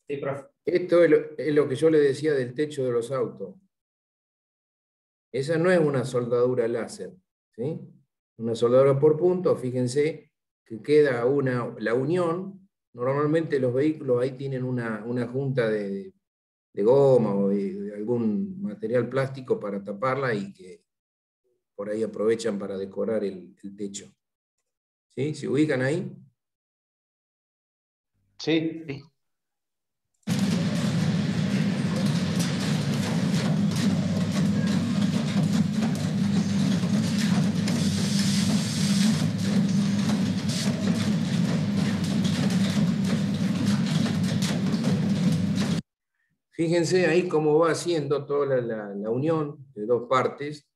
Speaker 6: Sí, profe.
Speaker 1: Esto es lo que yo le decía del techo de los autos. Esa no es una soldadura láser, ¿sí? Una soldadura por punto, fíjense que queda la unión. Normalmente los vehículos ahí tienen una junta de goma o de algún material plástico para taparla y que por ahí aprovechan para decorar el techo. ¿Sí? ¿Se ubican ahí?
Speaker 3: Sí.
Speaker 2: Sí.
Speaker 1: Fíjense ahí cómo va haciendo toda la unión de dos partes.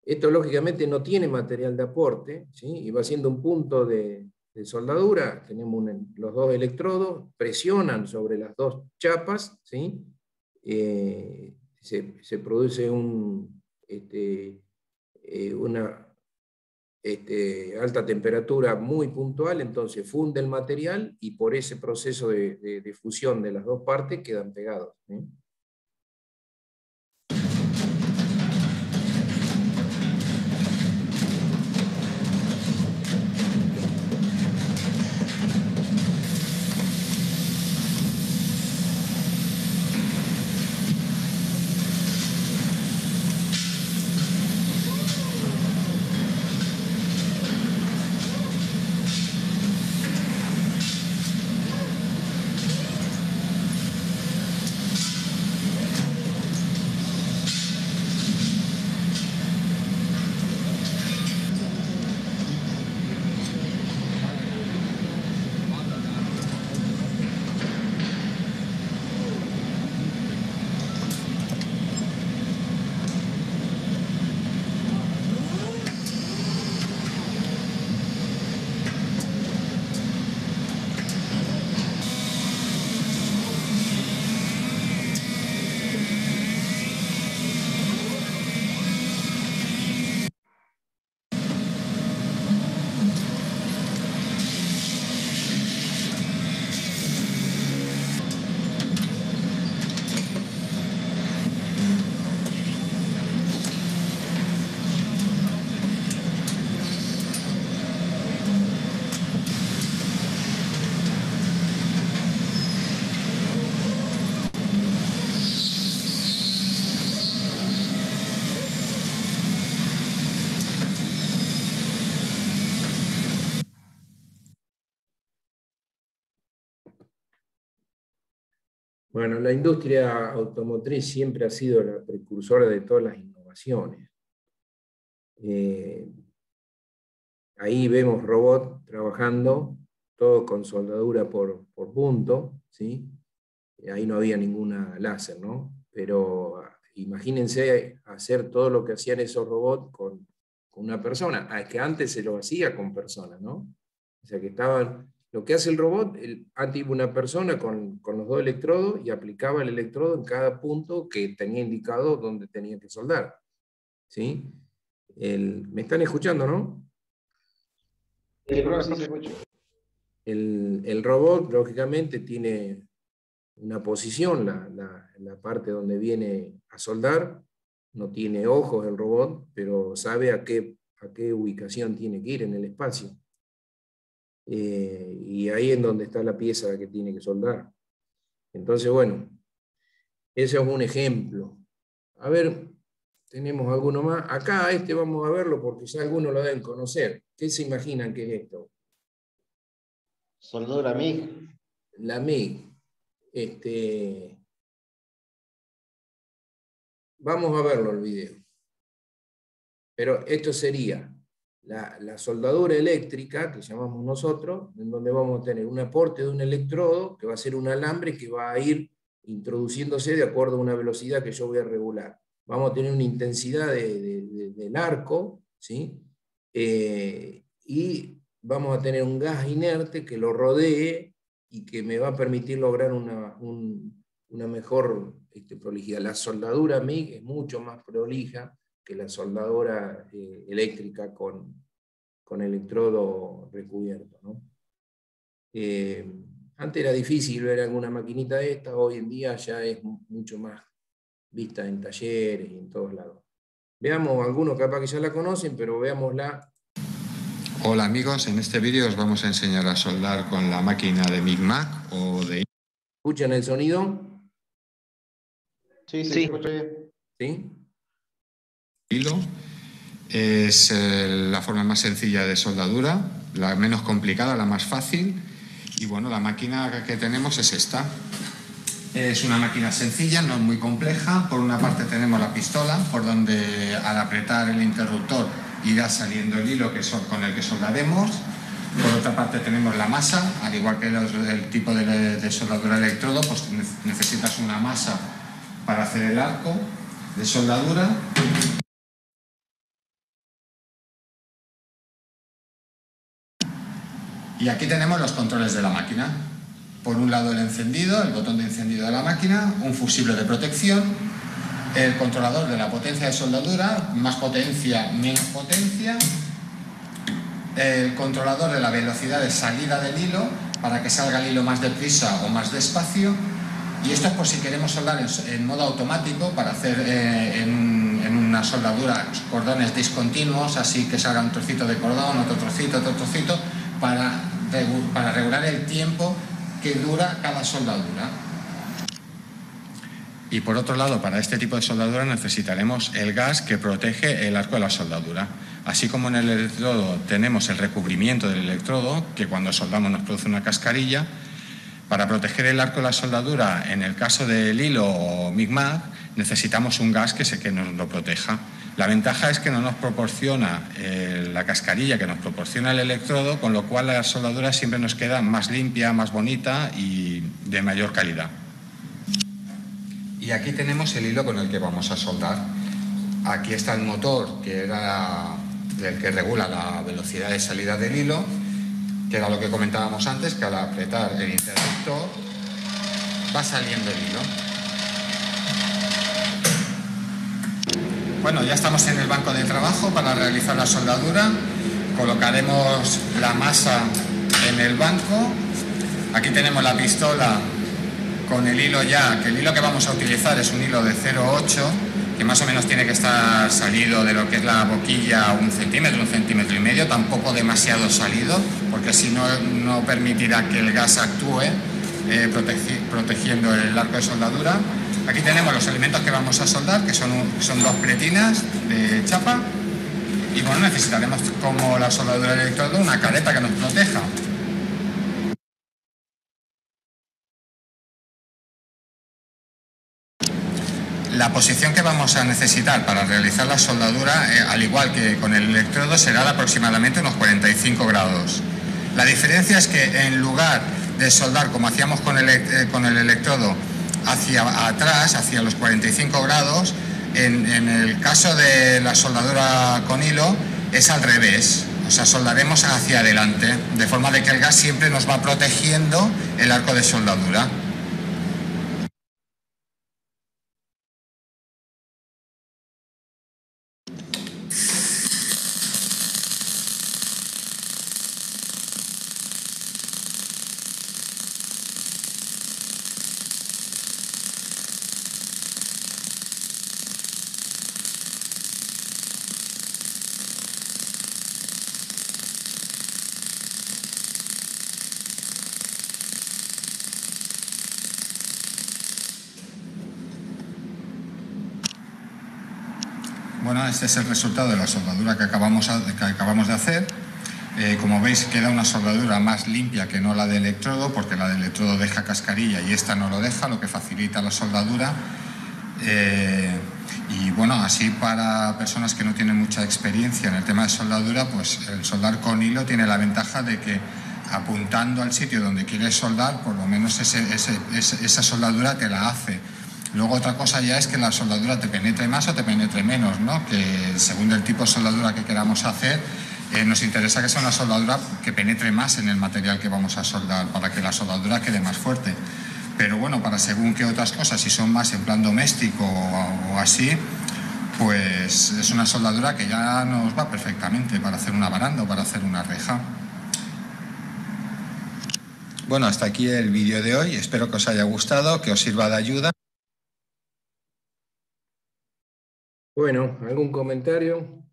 Speaker 1: Esto lógicamente no tiene material de aporte, ¿sí? Y va haciendo un punto de soldadura. Tenemos los dos electrodos, presionan sobre las dos chapas, ¿sí? Se produce una alta temperatura muy puntual, entonces funde el material y por ese proceso de fusión de las dos partes quedan pegados, ¿sí? Bueno, la industria automotriz siempre ha sido la precursora de todas las innovaciones. Ahí vemos robots trabajando, todo con soldadura por punto, ¿sí? Ahí no había ninguna láser, ¿no? Pero imagínense hacer todo lo que hacían esos robots con una persona. Es que antes se lo hacía con personas, ¿no? O sea que estaban. Lo que hace el robot, antes iba una persona con los dos electrodos y aplicaba el electrodo en cada punto que tenía indicado donde tenía que soldar. ¿Sí? ¿Me están escuchando, no?
Speaker 3: Sí, profe, sí se escucha.
Speaker 1: El robot, lógicamente, tiene una posición, la parte donde viene a soldar. No tiene ojos el robot, pero sabe a qué ubicación tiene que ir en el espacio. Y ahí es donde está la pieza que tiene que soldar. Entonces, bueno, ese es un ejemplo. A ver, tenemos alguno más. Acá vamos a verlo porque ya algunos lo deben conocer. ¿Qué se imaginan que es esto?
Speaker 3: Soldadura MIG.
Speaker 1: La MIG. Vamos a verlo el video. Pero esto sería la soldadura eléctrica, que llamamos nosotros, en donde vamos a tener un aporte de un electrodo, que va a ser un alambre que va a ir introduciéndose de acuerdo a una velocidad que yo voy a regular. Vamos a tener una intensidad del arco, ¿sí? Y vamos a tener un gas inerte que lo rodee y que me va a permitir lograr una mejor prolijidad. La soldadura MIG es mucho más prolija que la soldadura eléctrica con con electrodo recubierto, ¿no? Antes era difícil ver alguna maquinita de esta, hoy en día ya es mucho más vista en talleres y en todos lados. Veamos, algunos capaz que ya la conocen, pero veámosla.
Speaker 5: Hola amigos, en este vídeo os vamos a enseñar a soldar con la máquina de Micmac o de...
Speaker 1: ¿Escuchan el sonido?
Speaker 3: Sí,
Speaker 2: Sí.
Speaker 3: se escucha bien.
Speaker 1: ¿Sí?
Speaker 5: hilo. Es la forma más sencilla de soldadura, la menos complicada, la más fácil. Y bueno, la máquina que tenemos es esta. Es una máquina sencilla, no es muy compleja. Por una parte tenemos la pistola, por donde al apretar el interruptor irá saliendo el hilo con el que soldaremos. Por otra parte tenemos la masa, al igual que el tipo de soldadura electrodo, pues necesitas una masa para hacer el arco de soldadura. Y aquí tenemos los controles de la máquina. Por un lado el encendido, el botón de encendido de la máquina, un fusible de protección, el controlador de la potencia de soldadura, más potencia, menos potencia, el controlador de la velocidad de salida del hilo, para que salga el hilo más deprisa o más despacio, y esto es por si queremos soldar en modo automático, para hacer en una soldadura cordones discontinuos, así que salga un trocito de cordón, otro trocito, para regular el tiempo que dura cada soldadura. Y por otro lado, para este tipo de soldadura necesitaremos el gas que protege el arco de la soldadura. Así como en el electrodo tenemos el recubrimiento del electrodo, que cuando soldamos nos produce una cascarilla, para proteger el arco de la soldadura, en el caso del hilo o Micmac, necesitamos un gas que nos lo proteja. La ventaja es que no nos proporciona la cascarilla que nos proporciona el electrodo, con lo cual la soldadura siempre nos queda más limpia, más bonita y de mayor calidad. Y aquí tenemos el hilo con el que vamos a soldar. Aquí está el motor, que era el que regula la velocidad de salida del hilo, que era lo que comentábamos antes, que al apretar el interruptor va saliendo el hilo. Bueno, ya estamos en el banco de trabajo para realizar la soldadura. Colocaremos la masa en el banco. Aquí tenemos la pistola con el hilo ya, que el hilo que vamos a utilizar es un hilo de 0,8, que más o menos tiene que estar salido de lo que es la boquilla 1 centímetro, 1,5 centímetros, tampoco demasiado salido, porque si no, no permitirá que el gas actúe protegiendo el arco de soldadura. Aquí tenemos los elementos que vamos a soldar, que son dos pretinas de chapa, y bueno, necesitaremos, como la soldadura de electrodo, una careta que nos proteja. La posición que vamos a necesitar para realizar la soldadura, al igual que con el electrodo, será de aproximadamente unos 45 grados. La diferencia es que en lugar de soldar como hacíamos con el electrodo hacia atrás, hacia los 45 grados, en el caso de la soldadura con hilo es al revés. O sea, soldaremos hacia adelante, de forma de que el gas siempre nos va protegiendo el arco de soldadura. Bueno, este es el resultado de la soldadura que acabamos de hacer. Como veis, queda una soldadura más limpia que no la de electrodo, porque la de electrodo deja cascarilla y esta no lo deja, lo que facilita la soldadura. Y bueno, así para personas que no tienen mucha experiencia en el tema de soldadura, pues el soldar con hilo tiene la ventaja de que apuntando al sitio donde quieres soldar, por lo menos esa soldadura te la hace. Luego otra cosa ya es que la soldadura te penetre más o te penetre menos, ¿no? Que según el tipo de soldadura que queramos hacer, nos interesa que sea una soldadura que penetre más en el material que vamos a soldar, para que la soldadura quede más fuerte. Pero bueno, para según qué otras cosas, si son más en plan doméstico o así, pues es una soldadura que ya nos va perfectamente para hacer una baranda o para hacer una reja. Bueno, hasta aquí el vídeo de hoy. Espero que os haya gustado, que os sirva de ayuda.
Speaker 1: Bueno, ¿algún comentario?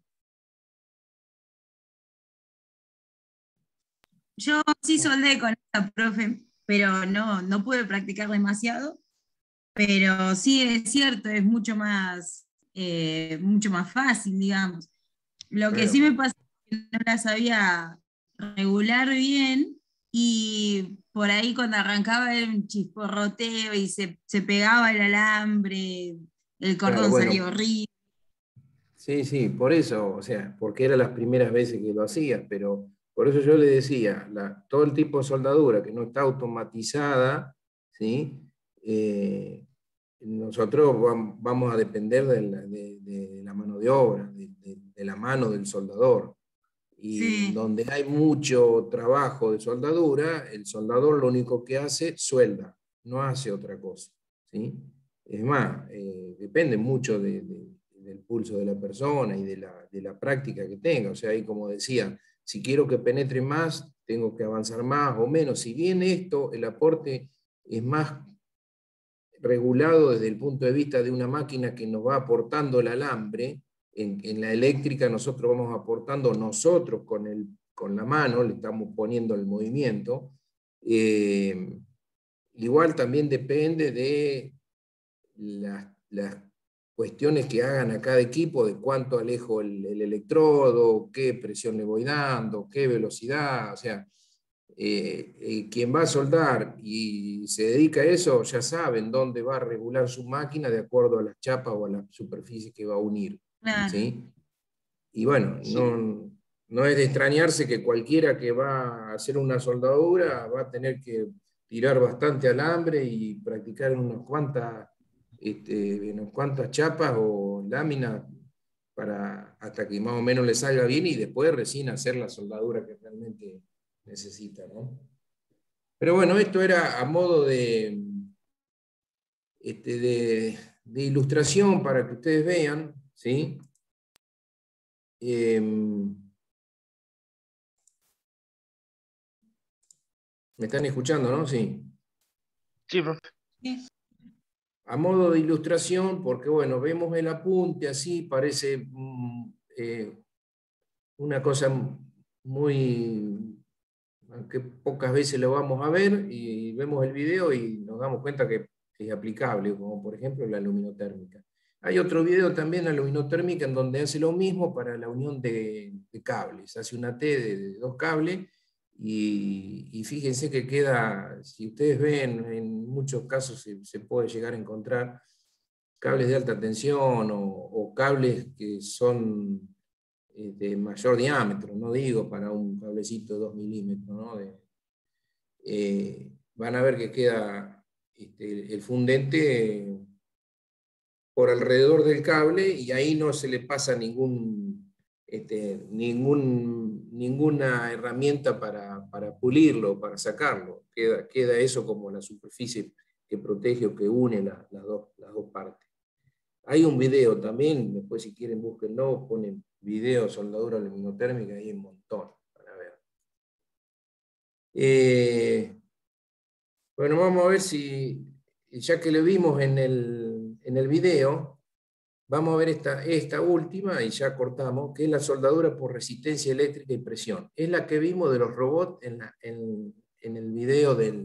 Speaker 7: Yo sí soldé con esta profe, pero no pude practicar demasiado. Pero sí es cierto, es mucho más fácil, digamos. Lo que sí me pasa es que no la sabía regular bien y por ahí cuando arrancaba era un chisporroteo y se pegaba el alambre, el
Speaker 1: Claro,
Speaker 7: cordón
Speaker 1: bueno,
Speaker 7: salía horrible.
Speaker 1: sí, por eso, o sea, porque eran las primeras veces que lo hacías, pero por eso yo le decía, todo el tipo de soldadura que no está automatizada, ¿sí? Nosotros vamos a depender de la mano de obra, de la mano del soldador. Y
Speaker 7: Sí,
Speaker 1: donde hay mucho trabajo de soldadura, el soldador lo único que hace, suelda, no hace otra cosa, ¿sí? Es más, depende mucho del pulso de la persona y de la práctica que tenga. O sea, ahí como decía, si quiero que penetre más, tengo que avanzar más o menos. Si bien esto, el aporte es más regulado desde el punto de vista de una máquina que nos va aportando el alambre. En la eléctrica nosotros vamos aportando nosotros con la mano, le estamos poniendo el movimiento. Igual también depende de las cuestiones que hagan a cada equipo, de cuánto alejo el electrodo, qué presión le voy dando, qué velocidad, o sea, quien va a soldar y se dedica a eso ya saben dónde va a regular su máquina de acuerdo a las chapas o a la superficie que va a unir,
Speaker 7: claro.
Speaker 1: ¿sí? Y bueno, no es de extrañarse que cualquiera que va a hacer una soldadura va a tener que tirar bastante alambre y practicar unas cuantas chapas o láminas hasta que más o menos le salga bien y después recién hacer la soldadura que realmente necesita, ¿no? Pero bueno, esto era a modo de ilustración para que ustedes vean, ¿sí? ¿Me están escuchando, no? Sí.
Speaker 2: Sí, profe.
Speaker 1: A modo de ilustración, porque bueno, vemos el apunte así, parece una cosa muy, que pocas veces lo vamos a ver, y vemos el video y nos damos cuenta que es aplicable, como por ejemplo la luminotérmica. Hay otro video también, la luminotérmica, en donde hace lo mismo para la unión de cables. Hace una T de dos cables y fíjense que queda, si ustedes ven, en muchos casos se puede llegar a encontrar cables de alta tensión o cables que son de mayor diámetro, no digo para un cablecito de 2 milímetros, ¿no? Van a ver que queda el fundente por alrededor del cable y ahí no se le pasa ninguna herramienta para pulirlo, para sacarlo. Queda eso como la superficie que protege o que une las dos partes. Hay un video también, después si quieren búsquenlo, ponen video soldadura luminotérmica, hay un montón para ver. Bueno, vamos a ver si, ya que lo vimos en el video, vamos a ver esta última, y ya cortamos, que es la soldadura por resistencia eléctrica y presión. Es la que vimos de los robots en el video de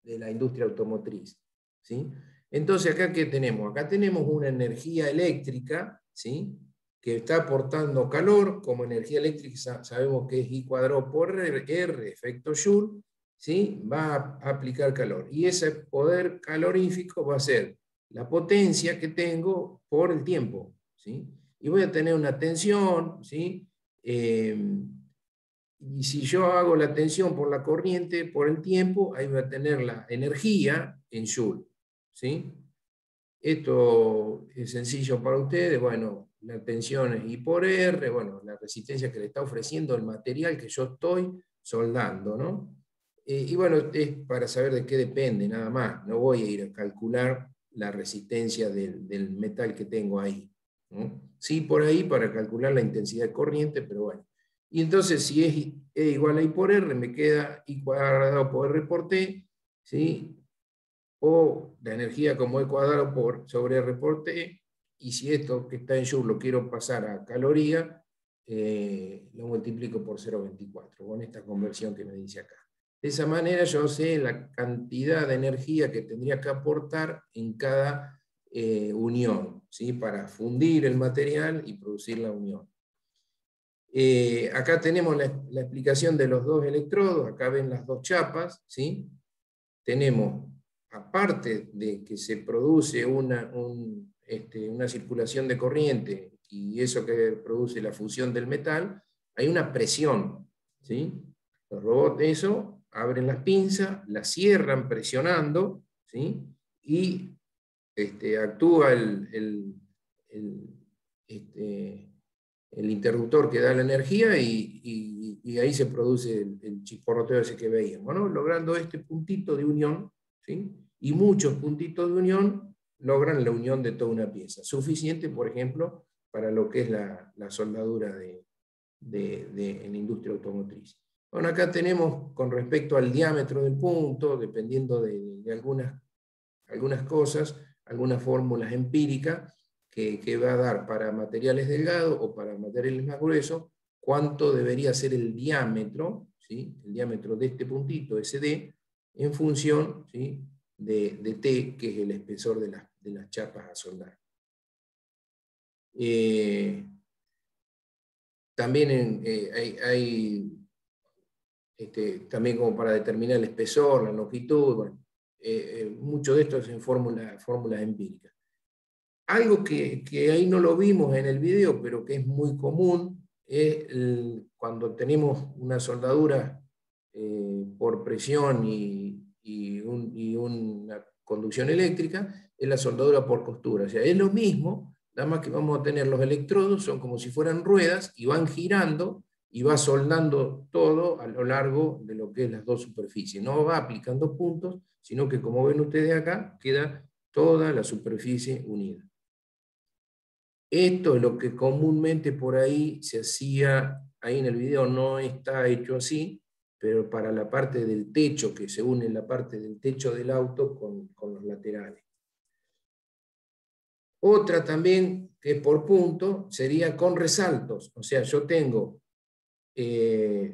Speaker 1: la industria automotriz, ¿sí? Entonces, ¿acá qué tenemos? Acá tenemos una energía eléctrica, ¿sí? Que está aportando calor. Como energía eléctrica sabemos que es I cuadrado por R, efecto Joule, ¿sí? Va a aplicar calor. Y ese poder calorífico va a ser la potencia que tengo por el tiempo, ¿sí? Y voy a tener una tensión, ¿sí? Y si yo hago la tensión por la corriente, por el tiempo, ahí voy a tener la energía en Joule, ¿sí? Esto es sencillo para ustedes. Bueno, la tensión es I por R, bueno, la resistencia que le está ofreciendo el material que yo estoy soldando, ¿no? Y bueno, es para saber de qué depende, nada más. No voy a ir a calcular la resistencia del metal que tengo ahí. ¿no? Sí, por ahí para calcular la intensidad de corriente, pero bueno. Y entonces, si es E igual a I por R, me queda I cuadrado por R por T, ¿sí? O la energía como E cuadrado sobre R por T, y si esto que está en Joule lo quiero pasar a caloría, lo multiplico por 0,24, con esta conversión que me dice acá. De esa manera yo sé la cantidad de energía que tendría que aportar en cada unión, ¿sí? Para fundir el material y producir la unión. Acá tenemos la explicación de los dos electrodos, acá ven las dos chapas, ¿sí? Tenemos, aparte de que se produce una circulación de corriente y eso que produce la fusión del metal, hay una presión, ¿sí? Los robots eso abren las pinzas, las cierran presionando, ¿sí? Y actúa el interruptor que da la energía y ahí se produce el chisporroteo ese que veíamos, ¿no? Logrando este puntito de unión, ¿sí? Y muchos puntitos de unión logran la unión de toda una pieza, suficiente, por ejemplo, para lo que es la soldadura en la industria automotriz. Bueno, acá tenemos con respecto al diámetro del punto, dependiendo de algunas cosas, algunas fórmulas empíricas, que va a dar para materiales delgados o para materiales más gruesos, cuánto debería ser el diámetro, ¿sí? El diámetro de este puntito, SD, en función, ¿sí? de T, que es el espesor de las chapas a soldar. También hay también como para determinar el espesor, la longitud, bueno, mucho de esto es en fórmulas empíricas. Algo que ahí no lo vimos en el video, pero que es muy común, es cuando tenemos una soldadura por presión y una conducción eléctrica, es la soldadura por costura. O sea, es lo mismo, nada más que vamos a tener los electrodos, son como si fueran ruedas, y van girando, y va soldando todo a lo largo de lo que es las dos superficies. No va aplicando puntos, sino que, como ven ustedes acá, queda toda la superficie unida. Esto es lo que comúnmente por ahí se hacía, ahí en el video no está hecho así, pero para la parte del techo, que se une la parte del techo del auto con los laterales. Otra también, que es por punto, sería con resaltos. O sea, yo tengo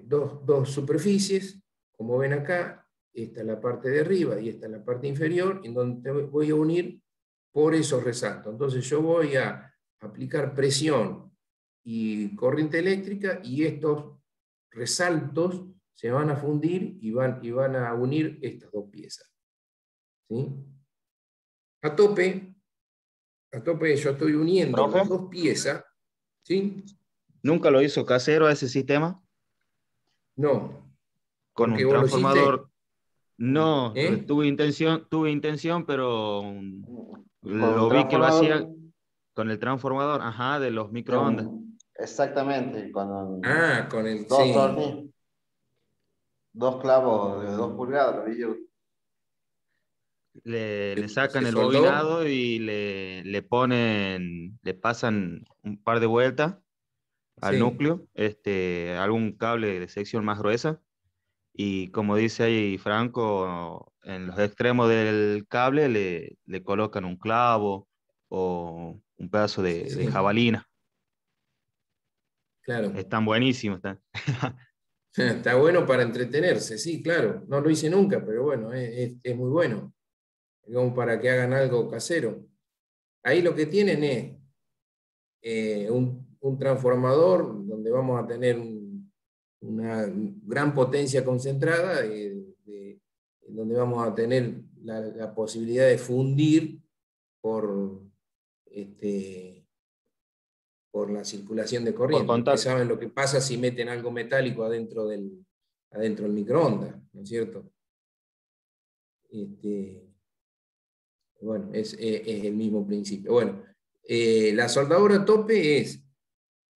Speaker 1: dos superficies, como ven acá, esta es la parte de arriba y esta es la parte inferior, en donde voy a unir por esos resaltos. Entonces yo voy a aplicar presión y corriente eléctrica, y estos resaltos se van a fundir y van a unir estas dos piezas. ¿Sí? A tope yo estoy uniendo
Speaker 8: ¿Profe?
Speaker 1: las dos piezas. ¿Sí?
Speaker 8: ¿Nunca lo hizo casero a ese sistema?
Speaker 1: No.
Speaker 8: Con
Speaker 1: Porque
Speaker 8: un
Speaker 1: vos lo
Speaker 8: transformador.
Speaker 1: hiciste.
Speaker 8: No,
Speaker 1: ¿Eh?
Speaker 8: tuve intención, pero lo
Speaker 3: un
Speaker 8: vi que lo hacía
Speaker 3: transformador.
Speaker 8: con el transformador, ajá, de los microondas.
Speaker 3: Exactamente, con
Speaker 1: Con el...
Speaker 3: dos
Speaker 1: Sí.
Speaker 3: tornillos, dos clavos de 2 pulgadas, lo vi yo.
Speaker 8: Le sacan
Speaker 1: ¿Se
Speaker 8: el
Speaker 1: soldó?
Speaker 8: bobinado y le pasan un par de vueltas al
Speaker 1: Sí.
Speaker 8: núcleo, algún cable de sección más gruesa. Y como dice ahí Franco, en los extremos del cable le colocan un clavo o un pedazo de
Speaker 1: Sí.
Speaker 8: jabalina.
Speaker 1: Claro.
Speaker 8: Están buenísimos.
Speaker 1: Está bueno para entretenerse, sí, claro. No lo hice nunca, pero bueno, es muy bueno. Como para que hagan algo casero. Ahí lo que tienen es un transformador donde vamos a tener una gran potencia concentrada, donde vamos a tener la posibilidad de fundir por la circulación de
Speaker 8: Por
Speaker 1: corriente. Ustedes
Speaker 8: contacto.
Speaker 1: saben lo que pasa si meten algo metálico adentro del microondas, ¿no es cierto? Bueno, es el mismo principio. Bueno, la soldadura a tope es,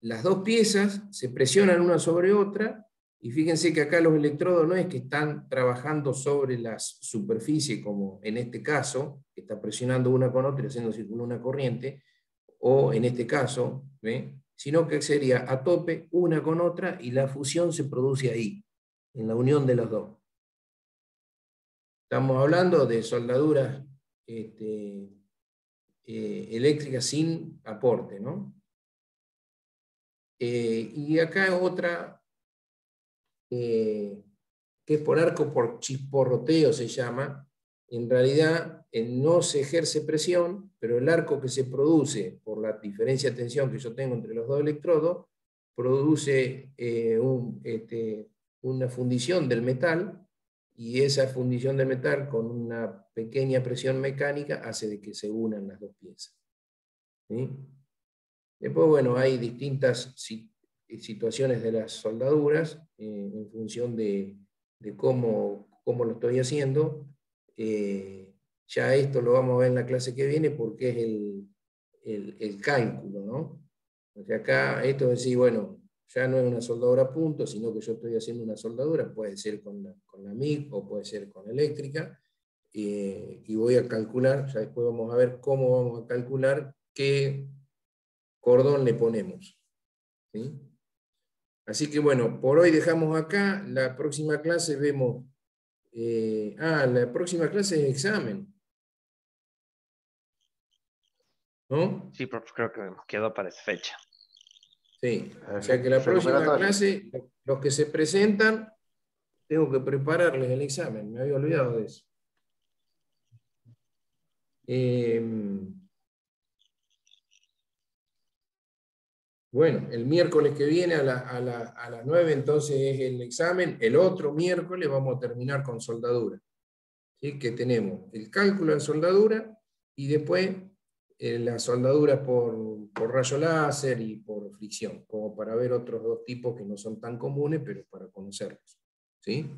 Speaker 1: las dos piezas se presionan una sobre otra, y fíjense que acá los electrodos no es que están trabajando sobre la superficie, como en este caso, que está presionando una con otra y haciendo circular una corriente, o en este caso, ¿ve? Sino que sería a tope una con otra y la fusión se produce ahí, en la unión de los dos. Estamos hablando de soldaduras eléctricas sin aporte, ¿no? Y acá otra, que es por arco por chisporroteo se llama. En realidad no se ejerce presión, pero el arco que se produce por la diferencia de tensión que yo tengo entre los dos electrodos, produce una fundición del metal, y esa fundición del metal con una pequeña presión mecánica hace de que se unan las dos piezas. ¿Sí? Después, bueno, hay distintas situaciones de las soldaduras en función de cómo lo estoy haciendo. Ya esto lo vamos a ver en la clase que viene porque es el cálculo, ¿no? Porque acá esto es decir, bueno, ya no es una soldadura a punto, sino que yo estoy haciendo una soldadura, puede ser con la MIG o puede ser con eléctrica, y voy a calcular, ya después vamos a ver cómo vamos a calcular qué cordón le ponemos. ¿Sí? Así que bueno, por hoy dejamos acá. La próxima clase vemos... la próxima clase es examen, ¿no?
Speaker 2: Sí, profe, creo que quedó para esa fecha.
Speaker 1: Sí, o sea que la próxima clase, los que se presentan, tengo que prepararles el examen, me había olvidado de eso. Bueno, el miércoles que viene a las 9 entonces es el examen. El otro miércoles vamos a terminar con soldadura. ¿Sí? Que tenemos el cálculo en soldadura y después la soldadura por rayo láser y por fricción, como para ver otros dos tipos que no son tan comunes, pero para conocerlos. ¿Sí?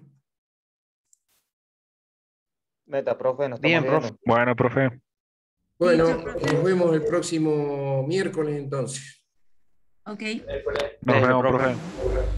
Speaker 4: Meta, profe, nos
Speaker 2: Bien,
Speaker 4: estamos
Speaker 2: profe.
Speaker 4: viendo.
Speaker 9: Bueno, profe.
Speaker 1: Bueno,
Speaker 7: Listo, profe.
Speaker 1: nos vemos el próximo miércoles entonces.
Speaker 7: Ok.
Speaker 9: Nos vemos,
Speaker 2: profe.
Speaker 9: profe.